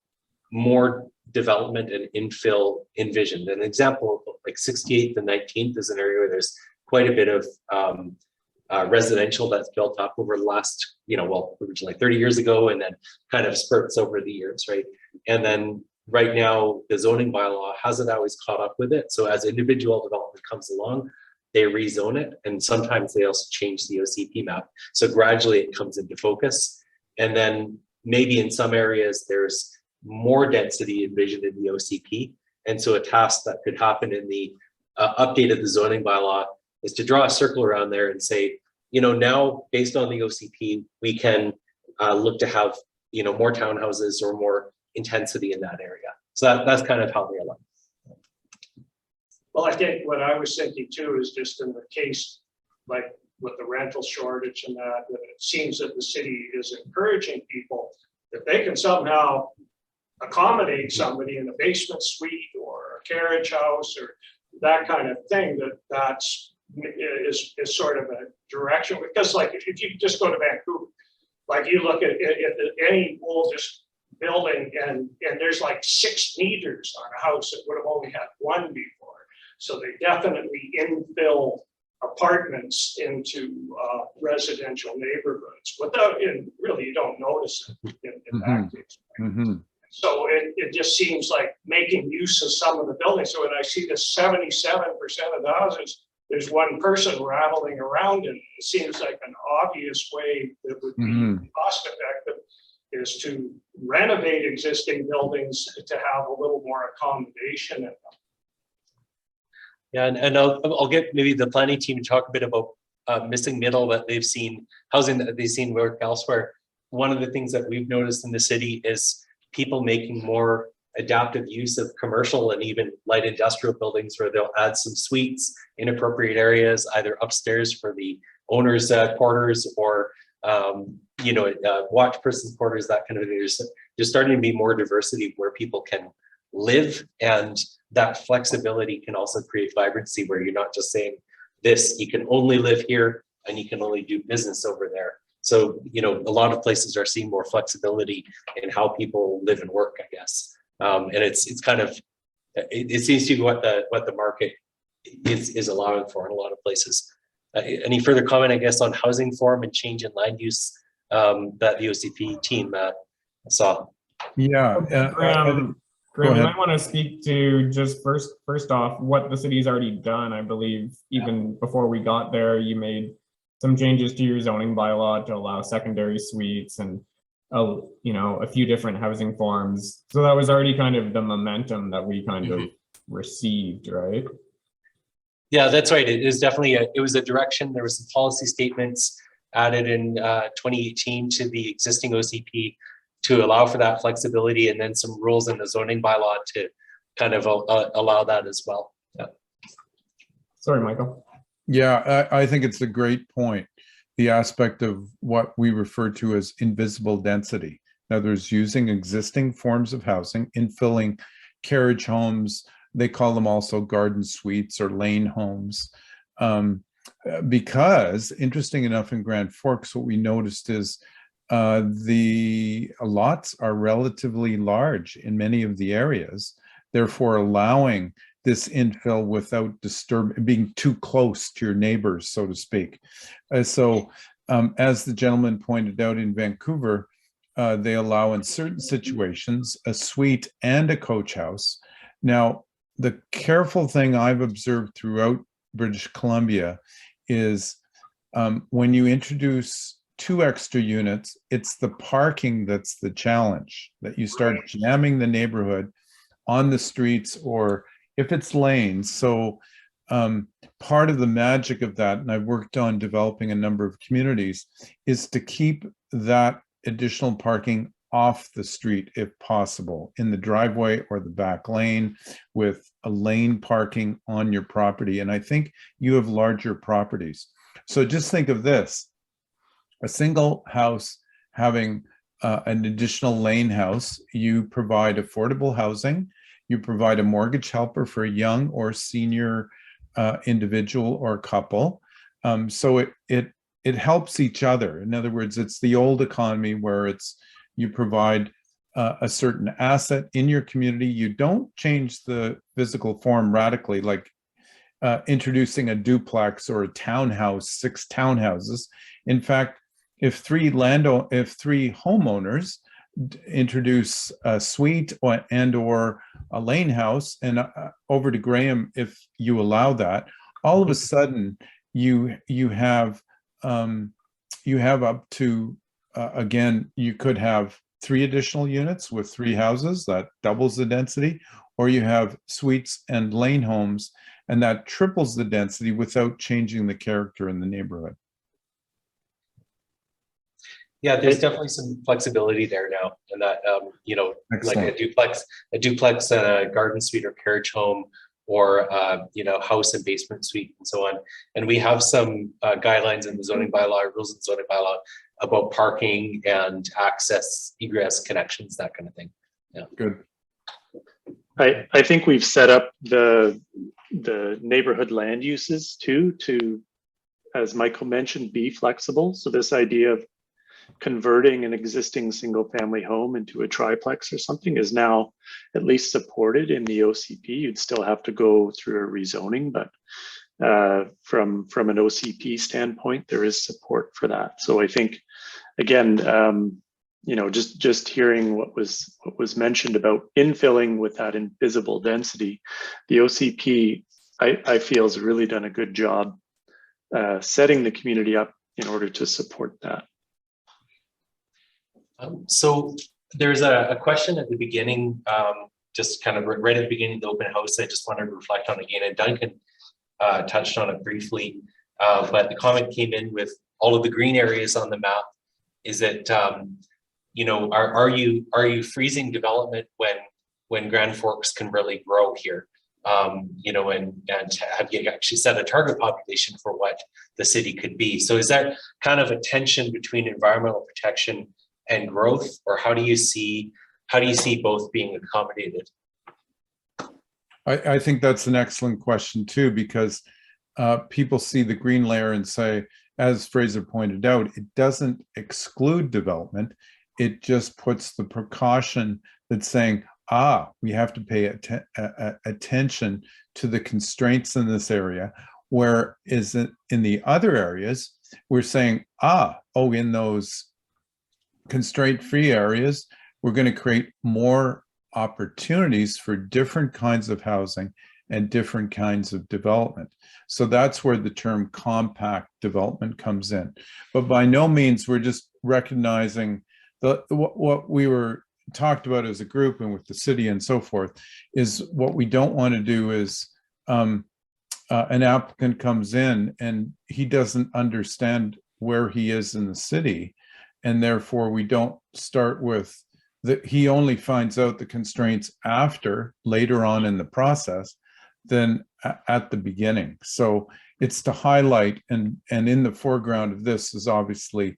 more development and infill envisioned. An example like 68th and 19th is an area where there's quite a bit of residential that's built up over the last, originally 30 years ago, and then kind of spurts over the years, right? And then right now, the zoning bylaw hasn't always caught up with it. So as individual development comes along, they rezone it, and sometimes they also change the OCP map. So gradually it comes into focus. And then maybe in some areas there's more density envisioned in the OCP. And so a task that could happen in the update of the zoning bylaw is to draw a circle around there and say, now based on the OCP, we can look to have, more townhouses or more intensity in that area. So that's kind of how they align. Well, I think what I was thinking too is just in the case, like with the rental shortage and that it seems that the city is encouraging people, if they can somehow accommodate somebody in a basement suite or a carriage house or that kind of thing, that's sort of a direction. Because like if you just go to Vancouver, like you look at any oldest building and there's like 6 meters on a house that would have only had 1 before. So they definitely infill apartments into residential neighborhoods really you don't notice it in that case. Mm-hmm. So it just seems like making use of some of the buildings. So when I see the 77% of the houses, there's one person rattling around in it. It seems like an obvious way that would be cost effective is to renovate existing buildings to have a little more accommodation in them. Yeah, and I'll get maybe the planning team to talk a bit about missing middle that they've seen, housing that they've seen work elsewhere. One of the things that we've noticed in the city is people making more adaptive use of commercial and even light industrial buildings where they'll add some suites in appropriate areas, either upstairs for the owner's quarters or watch person's quarters, that kind of thing. There's starting to be more diversity where people can live, and that flexibility can also create vibrancy where you're not just saying this, you can only live here and you can only do business over there. So, you know, a lot of places are seeing more flexibility in how people live and work, I guess. And it's kind of, it seems to be what the market is allowing for in a lot of places. Any further comment, I guess, on housing form and change in land use that the OCP team saw? Yeah. Graham, you ahead. might want to speak to just first off what the city's already done. I believe even before we got there, you made some changes to your zoning bylaw to allow secondary suites and you know, a few different housing forms. So that was already kind of the momentum that we kind of received, right? Yeah, that's right. It is definitely it was a direction. There was some policy statements added in 2018 to the existing OCP to allow for that flexibility, and then some rules in the zoning bylaw to kind of allow that as well. Yeah. Sorry, Michael. Yeah, I think it's a great point. The aspect of what we refer to as invisible density. In other words, using existing forms of housing, infilling carriage homes. They call them also garden suites or lane homes. Because interesting enough, in Grand Forks, what we noticed is the lots are relatively large in many of the areas, therefore allowing this infill without being too close to your neighbors, so to speak. So as the gentleman pointed out in Vancouver, they allow in certain situations a suite and a coach house. Now, the careful thing I've observed throughout British Columbia is when you introduce 2 extra units, it's the parking that's the challenge, that you start jamming the neighborhood on the streets, or if it's lanes. So part of the magic of that, and I've worked on developing a number of communities, is to keep that additional parking off the street if possible, in the driveway or the back lane, with a lane parking on your property. And I think you have larger properties. So just think of this: a single house having an additional lane house, you provide affordable housing, you provide a mortgage helper for a young or senior individual or couple. So it helps each other. In other words, it's the old economy where you provide a certain asset in your community. You don't change the physical form radically, like introducing a duplex or a townhouse, 6 townhouses. In fact, if 3 homeowners introduce a suite or a lane house, and over to Graham, if you allow that, all of a sudden you have up to again, you could have 3 additional units with 3 houses, that doubles the density, or you have suites and lane homes, and that triples the density without changing the character in the neighborhood. Yeah, there's definitely some flexibility there now, and that you know, Excellent. like a duplex and a garden suite or carriage home, or you know, house and basement suite and so on. And we have some guidelines in the zoning bylaw, rules in zoning bylaw, about parking and access, egress connections, that kind of thing. Yeah. Good. I think we've set up the neighborhood land uses too, to, as Michael mentioned, be flexible. So this idea of converting an existing single family home into a triplex or something is now at least supported in the OCP. You'd still have to go through a rezoning, but from an OCP standpoint, there is support for that. So I think, again, you know, just hearing what was mentioned about infilling with that invisible density, the OCP, I feel, has really done a good job setting the community up in order to support that. So there's a question at the beginning, just kind of right at the beginning of the open house, I just wanted to reflect on again, and Duncan touched on it briefly, but the comment came in with all of the green areas on the map. Is it, you know, are you freezing development when Grand Forks can really grow here? You know, and have you actually set a target population for what the city could be? So is that kind of a tension between environmental protection and growth, or how do you see both being accommodated? I think that's an excellent question too, because people see the green layer and say, as Fraser pointed out, it doesn't exclude development. It just puts the precaution that's saying, we have to pay attention to the constraints in this area. Whereas in the other areas, we're saying, in those constraint-free areas, we're going to create more opportunities for different kinds of housing and different kinds of development. So that's where the term compact development comes in. But by no means, we're just recognizing what we were talked about as a group and with the city and so forth, is what we don't want to do is an applicant comes in and he doesn't understand where he is in the city. And therefore we don't start with that. He only finds out the constraints later on in the process than at the beginning. So it's to highlight, and in the foreground of this is obviously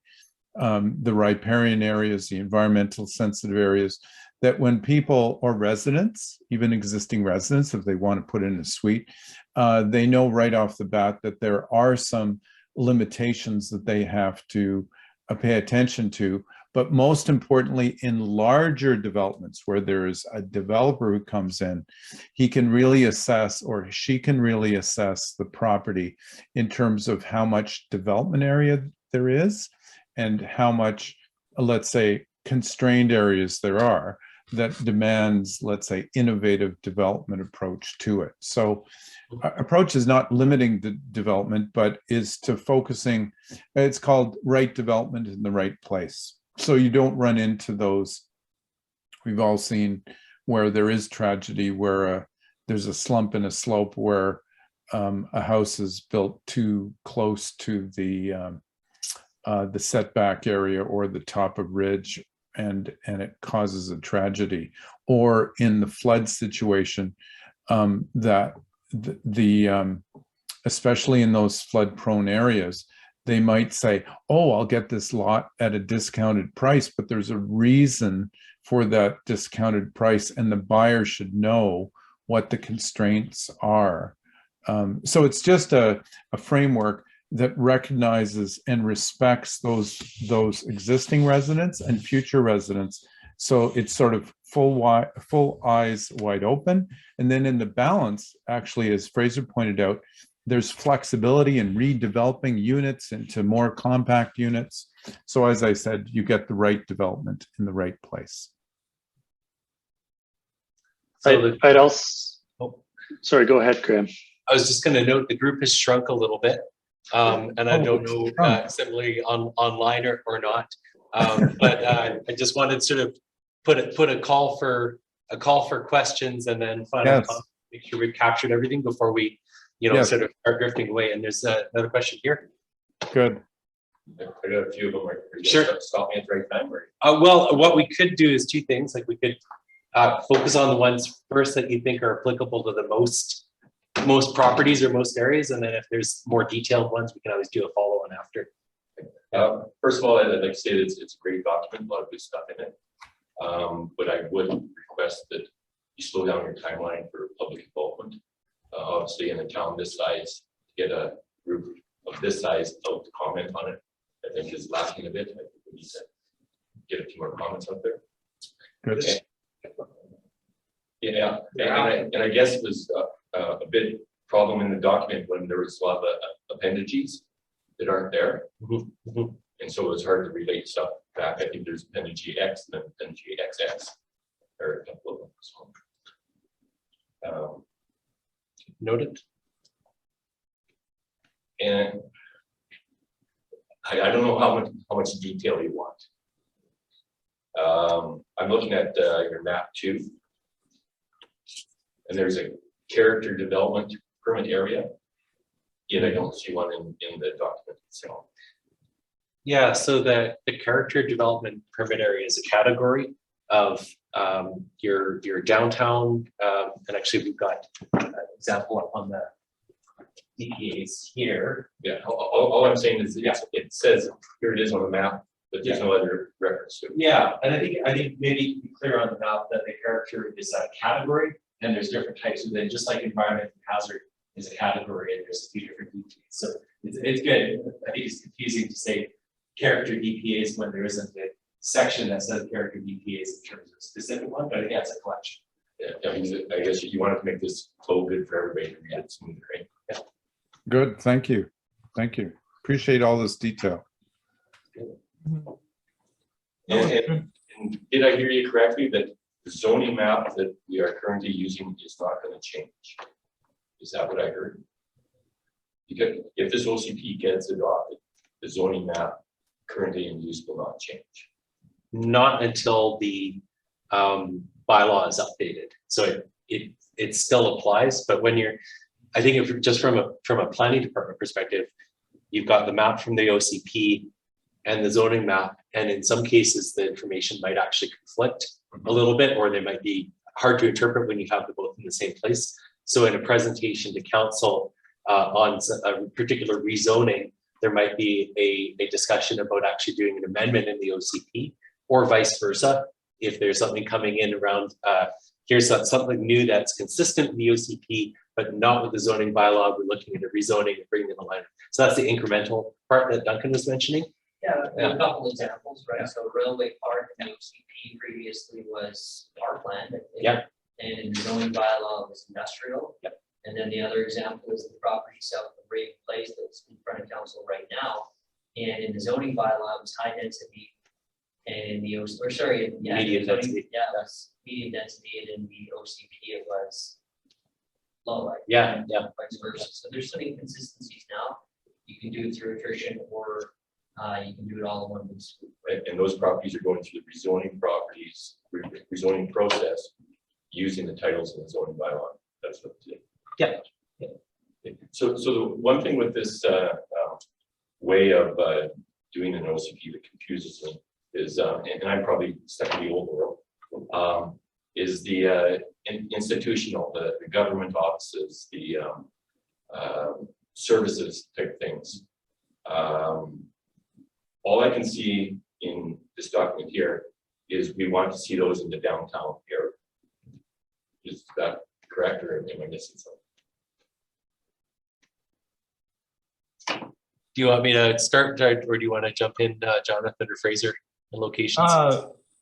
the riparian areas, the environmental sensitive areas, that when people or residents, even existing residents, if they want to put in a suite, they know right off the bat that there are some limitations that they have to pay attention to. But most importantly, in larger developments where there is a developer who comes in, he can really assess, or she can really assess the property in terms of how much development area there is and how much, let's say, constrained areas there are that demands, let's say, innovative development approach to it. So approach is not limiting the development, but is to focusing, it's called right development in the right place. So you don't run into those, we've all seen where there is tragedy, where there's a slump and a slope where a house is built too close to the setback area or the top of ridge, and it causes a tragedy. Or in the flood situation, that especially in those flood prone areas, they might say, I'll get this lot at a discounted price, but there's a reason for that discounted price, and the buyer should know what the constraints are. So it's just a framework that recognizes and respects those existing residents and future residents. So it's sort of full eyes wide open. And then in the balance, actually, as Fraser pointed out, there's flexibility in redeveloping units into more compact units. So as I said, you get the right development in the right place. I'd also, sorry, go ahead, Graham. I was just going to note the group has shrunk a little bit. And I don't know similarly online or not. But I just wanted to sort of put a call for questions, and then final comments, make sure we've captured everything before we sort of start drifting away. And there's another question here. Good. I got a few of them. Sure. Stop me at the right time. Well, what we could do is two things. Like we could focus on the ones first that you think are applicable to the most properties or most areas, and then if there's more detailed ones, we can always do a follow-on after. First of all, I'd like to say that it's a great document, a lot of good stuff in it. But I would request that you slow down your timeline for public involvement. Obviously, in a town this size, to get a group of this size out to comment on it, I think is lacking a bit. I think we need to get a few more comments out there. Good. Yeah, and I guess it was a bit problem in the document when there was a lot of appendages that aren't there. Mm-hmm. And so it was hard to relate stuff back. I think there's appendage X and then appendage XX, or a couple of them. So, noted. And I don't know how much detail you want. I'm looking at your map too, and there's a character development permit area. Yet I don't see one in the document itself. Yeah, so the character development permit area is a category of your downtown, and actually we've got an example up on the DPAs here. Yeah, all I'm saying is it says here it is on the map, but there's no other reference to it. Yeah, and I think maybe to be clear on the map that the character is a category, and there's different types within, just like environmental hazard is a category, and there's a few different DPAs. So It's good. I think it's confusing to say character DPAs when there isn't a section that says character DPAs in terms of a specific one, but I think that's a collection. Yeah, I mean, I guess you wanted to make this flow good for everybody to read it smoothly, right? Yeah. Good, thank you. Thank you. Appreciate all this detail. And did I hear you correctly that the zoning map that we are currently using is not going to change? Is that what I heard? Because if this OCP gets adopted, the zoning map currently in use will not change. Not until the bylaw is updated. So it still applies, but when you're, I think if just from a planning department perspective, you've got the map from the OCP and the zoning map, and in some cases the information might actually conflict a little bit, or they might be hard to interpret when you have them both in the same place. So in a presentation to council on a particular rezoning, there might be a discussion about actually doing an amendment in the OCP, or vice versa. If there's something coming in around, here's something new that's consistent with the OCP, but not with the zoning bylaw, we're looking at a rezoning and bringing in alignment. So that's the incremental part that Duncan was mentioning. Yeah, a couple examples, right? So Railway Park in the OCP previously was parkland, I think. Yeah. And in the zoning bylaw was industrial. Yep. And then the other example is the property south of Raven Place that's in front of council right now. And in the zoning bylaw, it was high density. And in the Medium density. Yeah, that's medium density, and in the OCP it was low, like. Yeah. Vice versa. So there's some inconsistencies now. You can do it through attrition, or you can do it all in one big swoop. Right? And those properties are going through the rezoning process using the titles in the zoning bylaw. That's what it is. Yeah. So the one thing with this way of doing an OCP that confuses me is, and I'm probably stuck in the old world, is the institutional, the government offices, the services type things. All I can see in this document here is we want to see those in the downtown area. Is that correct, or am I missing something? Do you want me to start, or do you want to jump in, Jonathan or Fraser, in locations?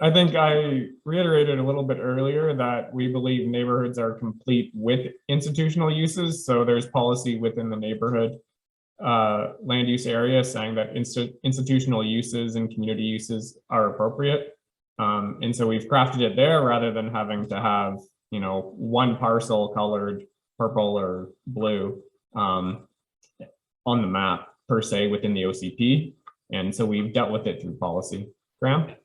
I think I reiterated a little bit earlier that we believe neighborhoods are complete with institutional uses. So there's policy within the neighborhood land use area saying that institutional uses and community uses are appropriate. And so we've crafted it there rather than having to have, one parcel colored purple or blue on the map per se within the OCP. And so we've dealt with it through policy. Graham?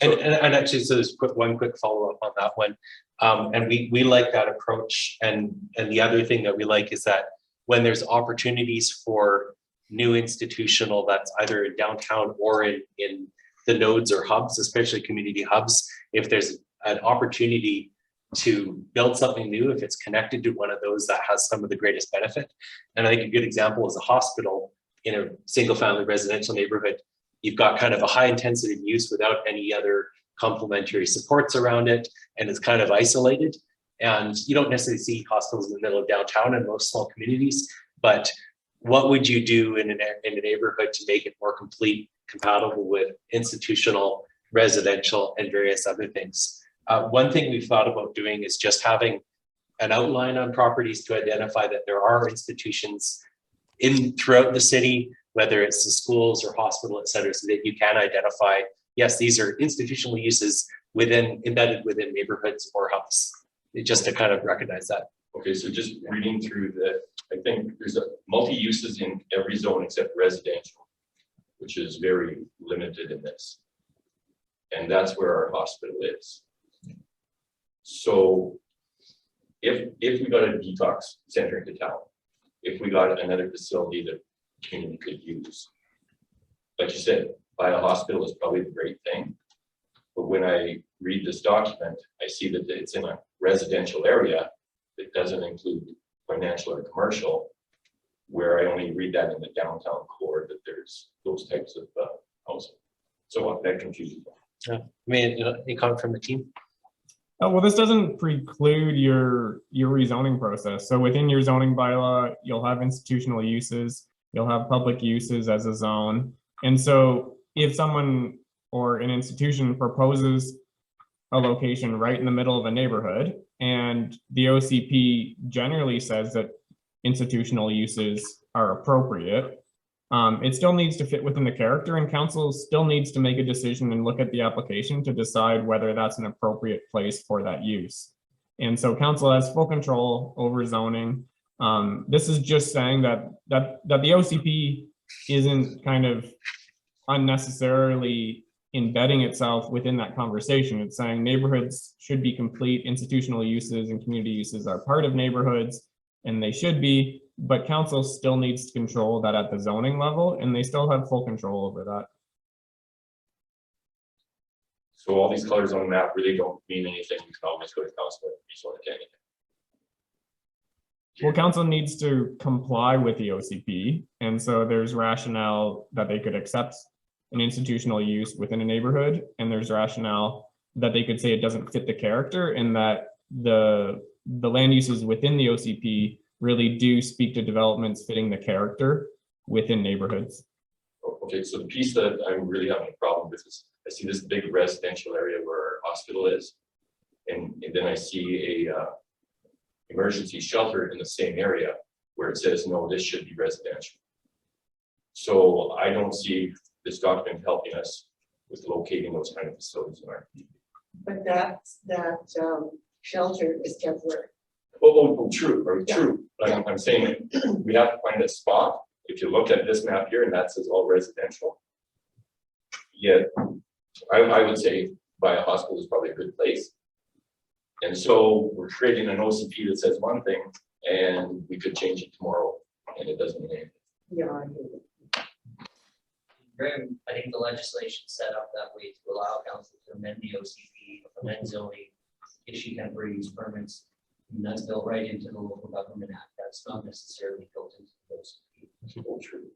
And actually, so there's one quick follow-up on that one. And we like that approach. And the other thing that we like is that when there's opportunities for new institutional that's either in downtown or in the nodes or hubs, especially community hubs, if there's an opportunity to build something new, if it's connected to one of those that has some of the greatest benefit. And I think a good example is a hospital in a single family residential neighborhood. You've got kind of a high intensity use without any other complementary supports around it, and it's kind of isolated. And you don't necessarily see hospitals in the middle of downtown in most small communities, but what would you do in a neighborhood to make it more complete, compatible with institutional, residential, and various other things? One thing we've thought about doing is just having an outline on properties to identify that there are institutions throughout the city, whether it's the schools or hospital, et cetera, so that you can identify, yes, these are institutional uses embedded within neighborhoods or hubs, just to kind of recognize that. Okay, so just reading through I think there's multi-uses in every zone except residential, which is very limited in this. And that's where our hospital is. So if we got a detox center into town, if we got another facility that community could use, like you said, buy a hospital is probably the great thing. But when I read this document, I see that it's in a residential area that doesn't include financial or commercial, where I only read that in the downtown core that there's those types of housing. So that confuses me. Yeah, I mean, any comment from the team? Well, this doesn't preclude your rezoning process. So within your zoning bylaw, you'll have institutional uses. You'll have public uses as a zone. And so if someone or an institution proposes a location right in the middle of a neighborhood, and the OCP generally says that institutional uses are appropriate, it still needs to fit within the character, and council still needs to make a decision and look at the application to decide whether that's an appropriate place for that use. And so council has full control over zoning. This is just saying that the OCP isn't kind of unnecessarily embedding itself within that conversation. It's saying neighborhoods should be complete, institutional uses and community uses are part of neighborhoods, and they should be, but council still needs to control that at the zoning level, and they still have full control over that. So all these colors on the map really don't mean anything. You can always go to council and rezone it to anything. Well, council needs to comply with the OCP, and so there's rationale that they could accept an institutional use within a neighborhood, and there's rationale that they could say it doesn't fit the character, and that the land uses within the OCP really do speak to developments fitting the character within neighborhoods. Okay, so the piece that I'm really having a problem with is I see this big residential area where our hospital is, and then I see a emergency shelter in the same area where it says, no, this should be residential. So I don't see this document helping us with locating those kind of facilities in our community. But that shelter is temporary. Oh, true, true. But I'm saying we have to find a spot. If you look at this map here, and that says all residential. Yet, I would say by a hospital is probably a good place. And so we're creating an OCP that says one thing, and we could change it tomorrow, and it doesn't mean anything. Yeah, I do. Graham, I think the legislation set up that way to allow council to amend the OCP, amend zoning, issue temporary use permits. And that's built right into the local government act. That's not necessarily built into the OCP. Oh, true.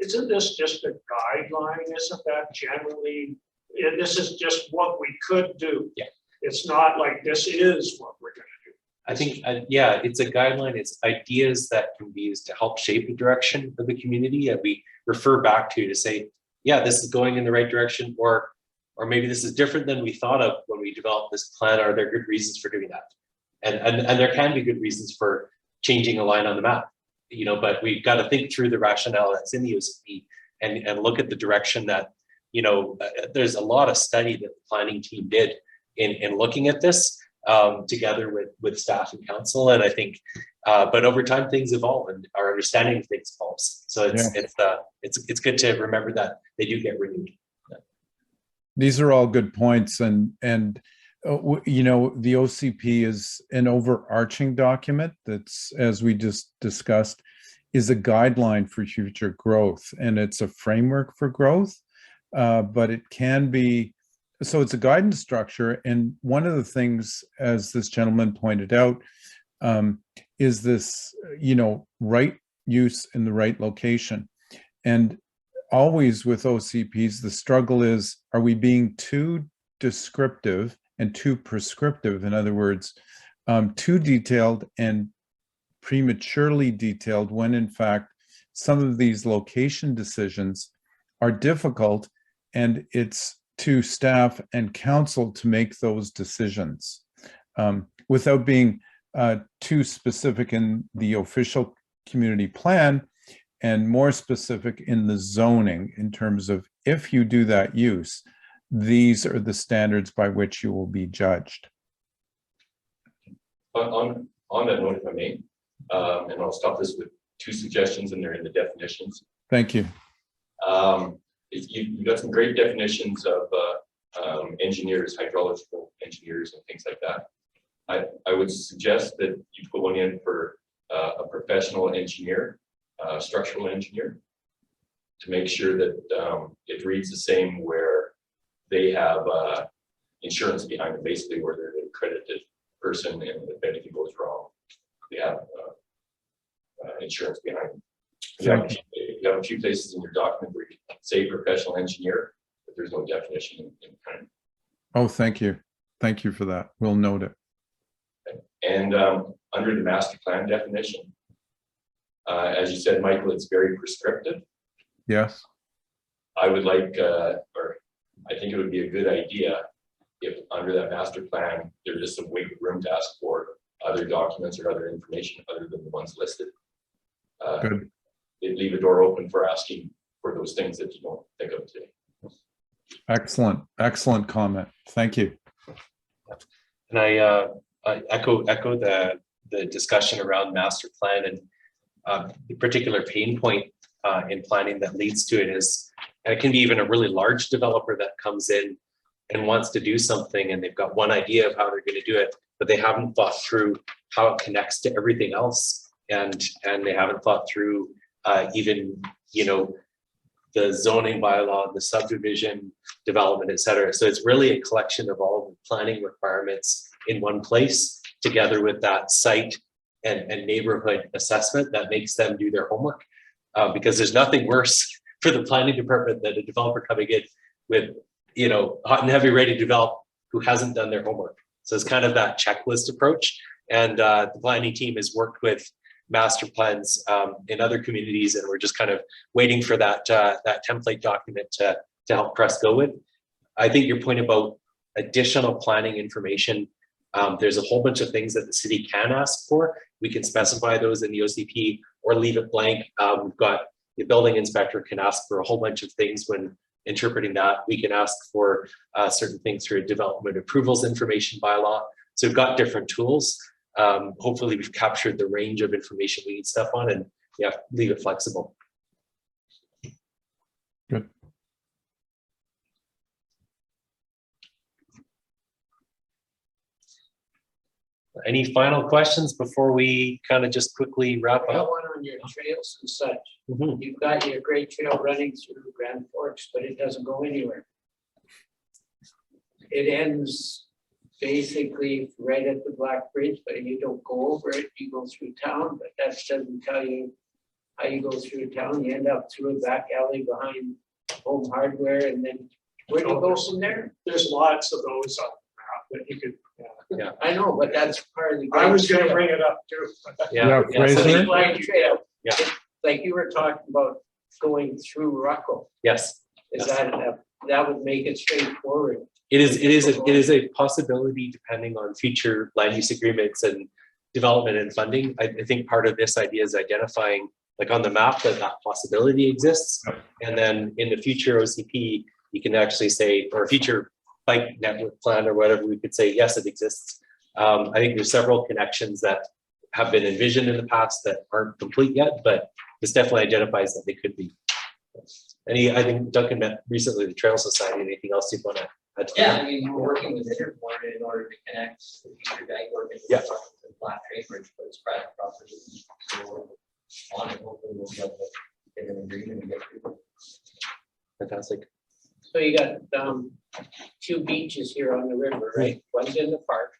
Isn't this just a guideline? Isn't that generally, this is just what we could do? Yeah. It's not like this is what we're gonna do. I think, yeah, it's a guideline. It's ideas that can be used to help shape the direction of the community that we refer back to say, yeah, this is going in the right direction, or maybe this is different than we thought of when we developed this plan. Are there good reasons for doing that? And there can be good reasons for changing a line on the map, you know, but we've got to think through the rationale that's in the OCP and look at the direction that, you know, there's a lot of study that the planning team did in looking at this together with staff and council. And I think, but over time things evolve and our understanding of things evolves. So it's good to remember that they do get renewed. Yeah. These are all good points, and you know, the OCP is an overarching document that's, as we just discussed, is a guideline for future growth, and it's a framework for growth, but it can be, so it's a guidance structure. And one of the things, as this gentleman pointed out, is this, you know, right use in the right location. And always with OCPs, the struggle is, are we being too descriptive and too prescriptive? In other words, too detailed and prematurely detailed, when in fact some of these location decisions are difficult, and it's to staff and council to make those decisions without being too specific in the official community plan and more specific in the zoning, in terms of, if you do that use, these are the standards by which you will be judged. On that note, if I may, and I'll stop this with two suggestions, and they're in the definitions. Thank you. You've got some great definitions of engineers, hydrological engineers, and things like that. I would suggest that you put one in for a professional engineer, structural engineer, to make sure that it reads the same, where they have insurance behind it, basically, where they're an accredited person, and if anything goes wrong, they have insurance behind them. You have a few places in your document where you say professional engineer, but there's no definition in kind. Oh, thank you. Thank you for that. We'll note it. And under the master plan definition, As you said, Michael, it's very prescriptive. Yes. I would like, or I think it would be a good idea if under that master plan, there is some wiggle room to ask for other documents or other information other than the ones listed. Good. They leave a door open for asking for those things that you don't think of today. Excellent. Excellent comment. Thank you. And I echo the discussion around master plan, and the particular pain point in planning that leads to it is, and it can be even a really large developer that comes in and wants to do something, and they've got one idea of how they're going to do it, but they haven't thought through how it connects to everything else, and they haven't thought through even, you know, the zoning bylaw, the subdivision development, et cetera. So it's really a collection of all the planning requirements in one place, together with that site and neighborhood assessment that makes them do their homework. Because there's nothing worse for the planning department than a developer coming in with, you know, hot and heavy ready to develop who hasn't done their homework. So it's kind of that checklist approach. And the planning team has worked with master plans in other communities, and we're just kind of waiting for that that template document to help press go with. I think your point about additional planning information, there's a whole bunch of things that the city can ask for. We can specify those in the OCP or leave it blank. We've got the building inspector can ask for a whole bunch of things when interpreting that. We can ask for certain things through a development approvals information bylaw. So we've got different tools. Hopefully we've captured the range of information we need stuff on, and yeah, leave it flexible. Good. Any final questions before we kind of just quickly wrap I got up? one on your trails and such. Mhm. You've got your great trail running through Grand Forks, but it doesn't go anywhere. It ends basically right at the Black Bridge, but you don't go over it, you go through town, but that doesn't tell you how you go through town. You end up through a back alley behind Home Hardware, and then where do you go from there? There's lots of those on the map that you could, I know, but that's part of the. I was gonna trail. bring it up too. Yeah, so Fraser? the- Black Trail. Yeah. Like you were talking about going through Ruckel. Yes, Is that would make it straightforward. it is a possibility depending on future land use agreements and development and funding. I think part of this idea is identifying, like on the map, that possibility exists. And then in the future OCP, you can actually say, or a future bike network plan or whatever, we could say, yes, it exists. I think there's several connections that have been envisioned in the past that aren't complete yet, but this definitely identifies that they could be. I think Duncan met recently the Trail Society. Anything else you'd want to add to Yeah, that? I mean, we're working with Interboard in order to connect the future guide work and Yeah. the Black Trade Bridge, but it's private property. So we're on it, hopefully we'll be able to get an agreement and get through. Fantastic. So you got two beaches here on the river, right? One's in the park.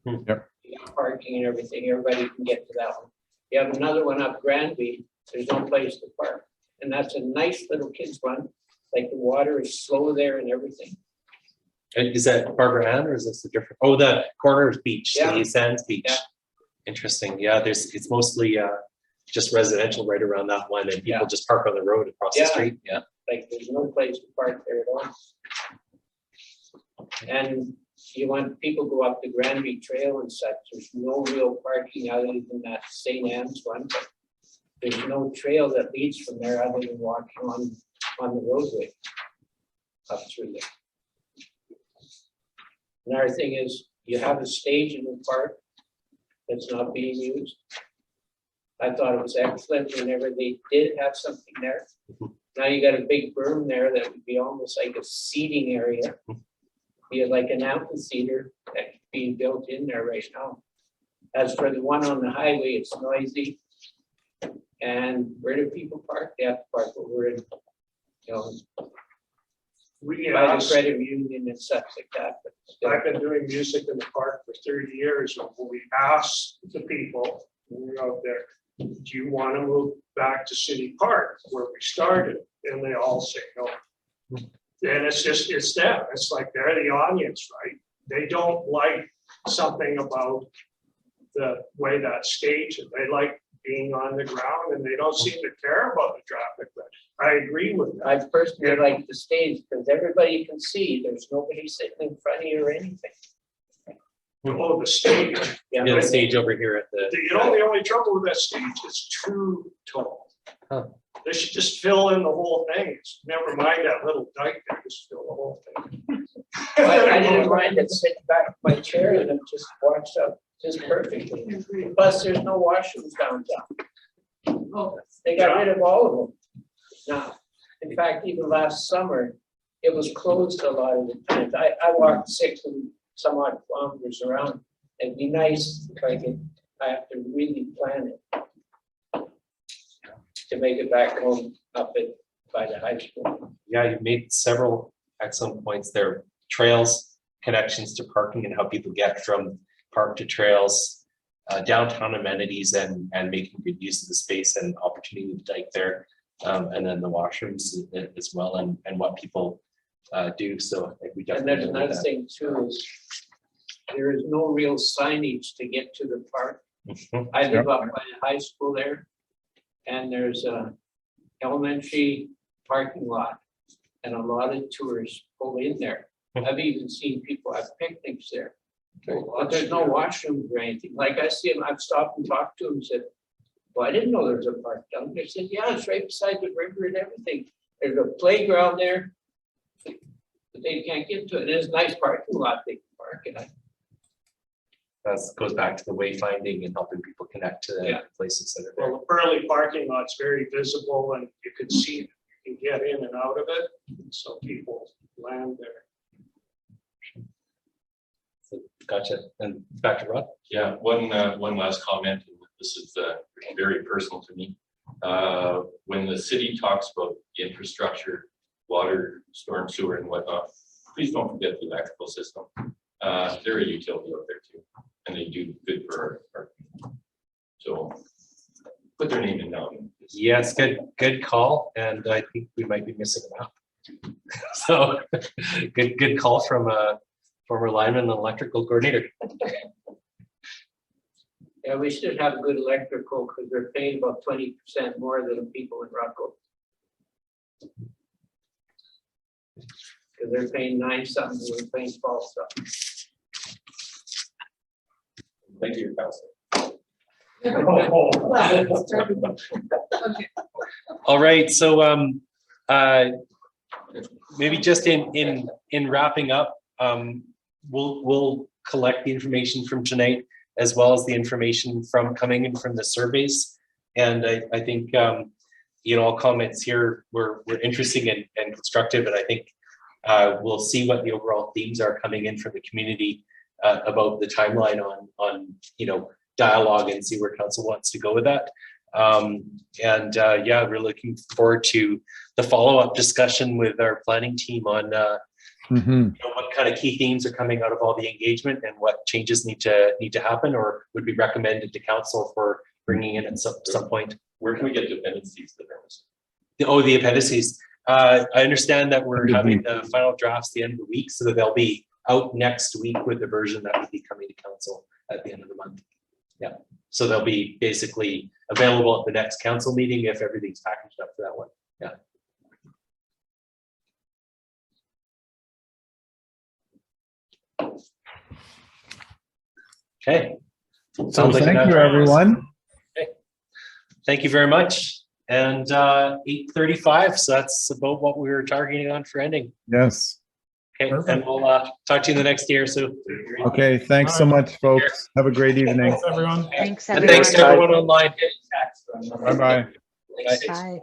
Yep. You got parking and everything, everybody can get to that one. You have another one up Granby, there's no place to park. And that's a nice little kids one, like the water is slow there and everything. And is that Barbara Ann or is this a different? Oh, the Corners Beach, Yeah. the Sands Beach. Yeah. Interesting. Yeah, it's mostly just residential right around that one, and people Yeah. just park on the road across the Yeah. street. Yeah. Like there's no place to park there at all. And you want people go up the Granby Trail and such, there's no real parking other than that St. Anne's one. But there's no trail that leads from there other than walking on the roadway up through there. Another thing is you have a stage in the park that's not being used. I thought it was excellent whenever they did have something there. Now you got a big berm there that would be almost like a seating area. Be like an amphitheater that could be built in there right now. As for the one on the highway, it's noisy. And where do people park? They have to park over in, you know, We by the asked, credit union and such like that. But still, I've been doing music in the park for 30 years, and when we asked the people, when we were out there, do you want to move back to City Park where we started? And they all say no. And it's them, it's like they're the audience, right? They don't like something about the way that stage, and they like being on the ground, and they don't seem to care about the traffic, but I agree with that. I personally like the stage because everybody can see, there's nobody sitting in front of you or anything. Oh, the stage. Yeah, The stage over here at the. The only trouble with that stage is too tall. Huh. They should just fill in the whole thing. Never mind that little dike there, just fill the whole thing. I didn't mind it sitting back in my chair and it just washed up just perfectly. Plus, there's no washrooms downtown. Oh, They got rid of all of them. Now, in fact, even last summer, it was closed a lot of the times. I walked 6 and some odd kilometers around. It'd be nice if I have to really plan it to make it back home up by the high school. Yeah, you made several excellent points there. Trails, connections to parking and how people get from park to trails, downtown amenities and making good use of the space and opportunity to dike there. And then the washrooms as well and what people do. So I think we And definitely. there's another thing too is there is no real signage to get to the park. I live up by the high school there, and there's a elementary parking lot, and a lot of tourists pull in there. I've even seen people have picnics there, but there's no washrooms or anything. Like I see them, I've stopped and talked to them and said, well, I didn't know there was a park down there. They said, yeah, it's right beside the river and everything. There's a playground there, but they can't get to it. There's a nice parking lot they can park in. That goes back to the wayfinding and helping people connect to the Yeah. places that are there. Well, the Pearly parking lot's very visible and you can see, you can get in and out of it. So people land there. So, gotcha. And back to Rod. Yeah, one last comment, and this is very personal to me. When the city talks about infrastructure, water, storm sewer and whatnot, please don't forget the electrical system. They're a utility out there too, and they do good for our people. So put their name in down. Yes, good call. And I think we might be missing them out. So good call from a former lineman and electrical coordinator. Yeah, we should have good electrical because they're paying about 20% more than the people in Rocco. Because they're paying 9 something, we're paying 12 something. Thank you, Council. All right, so maybe just in wrapping up, we'll collect the information from tonight as well as the information from coming in from the surveys. And I think all comments here were interesting and constructive, and I think we'll see what the overall themes are coming in from the community about the timeline on dialogue and see where council wants to go with that. Yeah, we're looking forward to the follow-up discussion with our planning team on what kind of key themes are coming out of all the engagement and what changes need to happen or would be recommended to council for bringing in at some point. Where can we get dependencies to this? The appendices. I understand that we're having the final drafts the end of the week, so that they'll be out next week with the version that will be coming to council at the end of the month. Yeah, so they'll be basically available at the next council meeting if everything's packaged up for that one. Yeah. Okay. So thank you, everyone. Okay. Thank you very much. And 8:35, so that's about what we were targeting on for ending. Yes. Okay, Perfect. and we'll talk to you in the next year. So, Okay. Thanks so much, folks. Have a great evening. Thanks, everyone. Thanks, and everyone. thanks to everyone online. Bye-bye. Bye.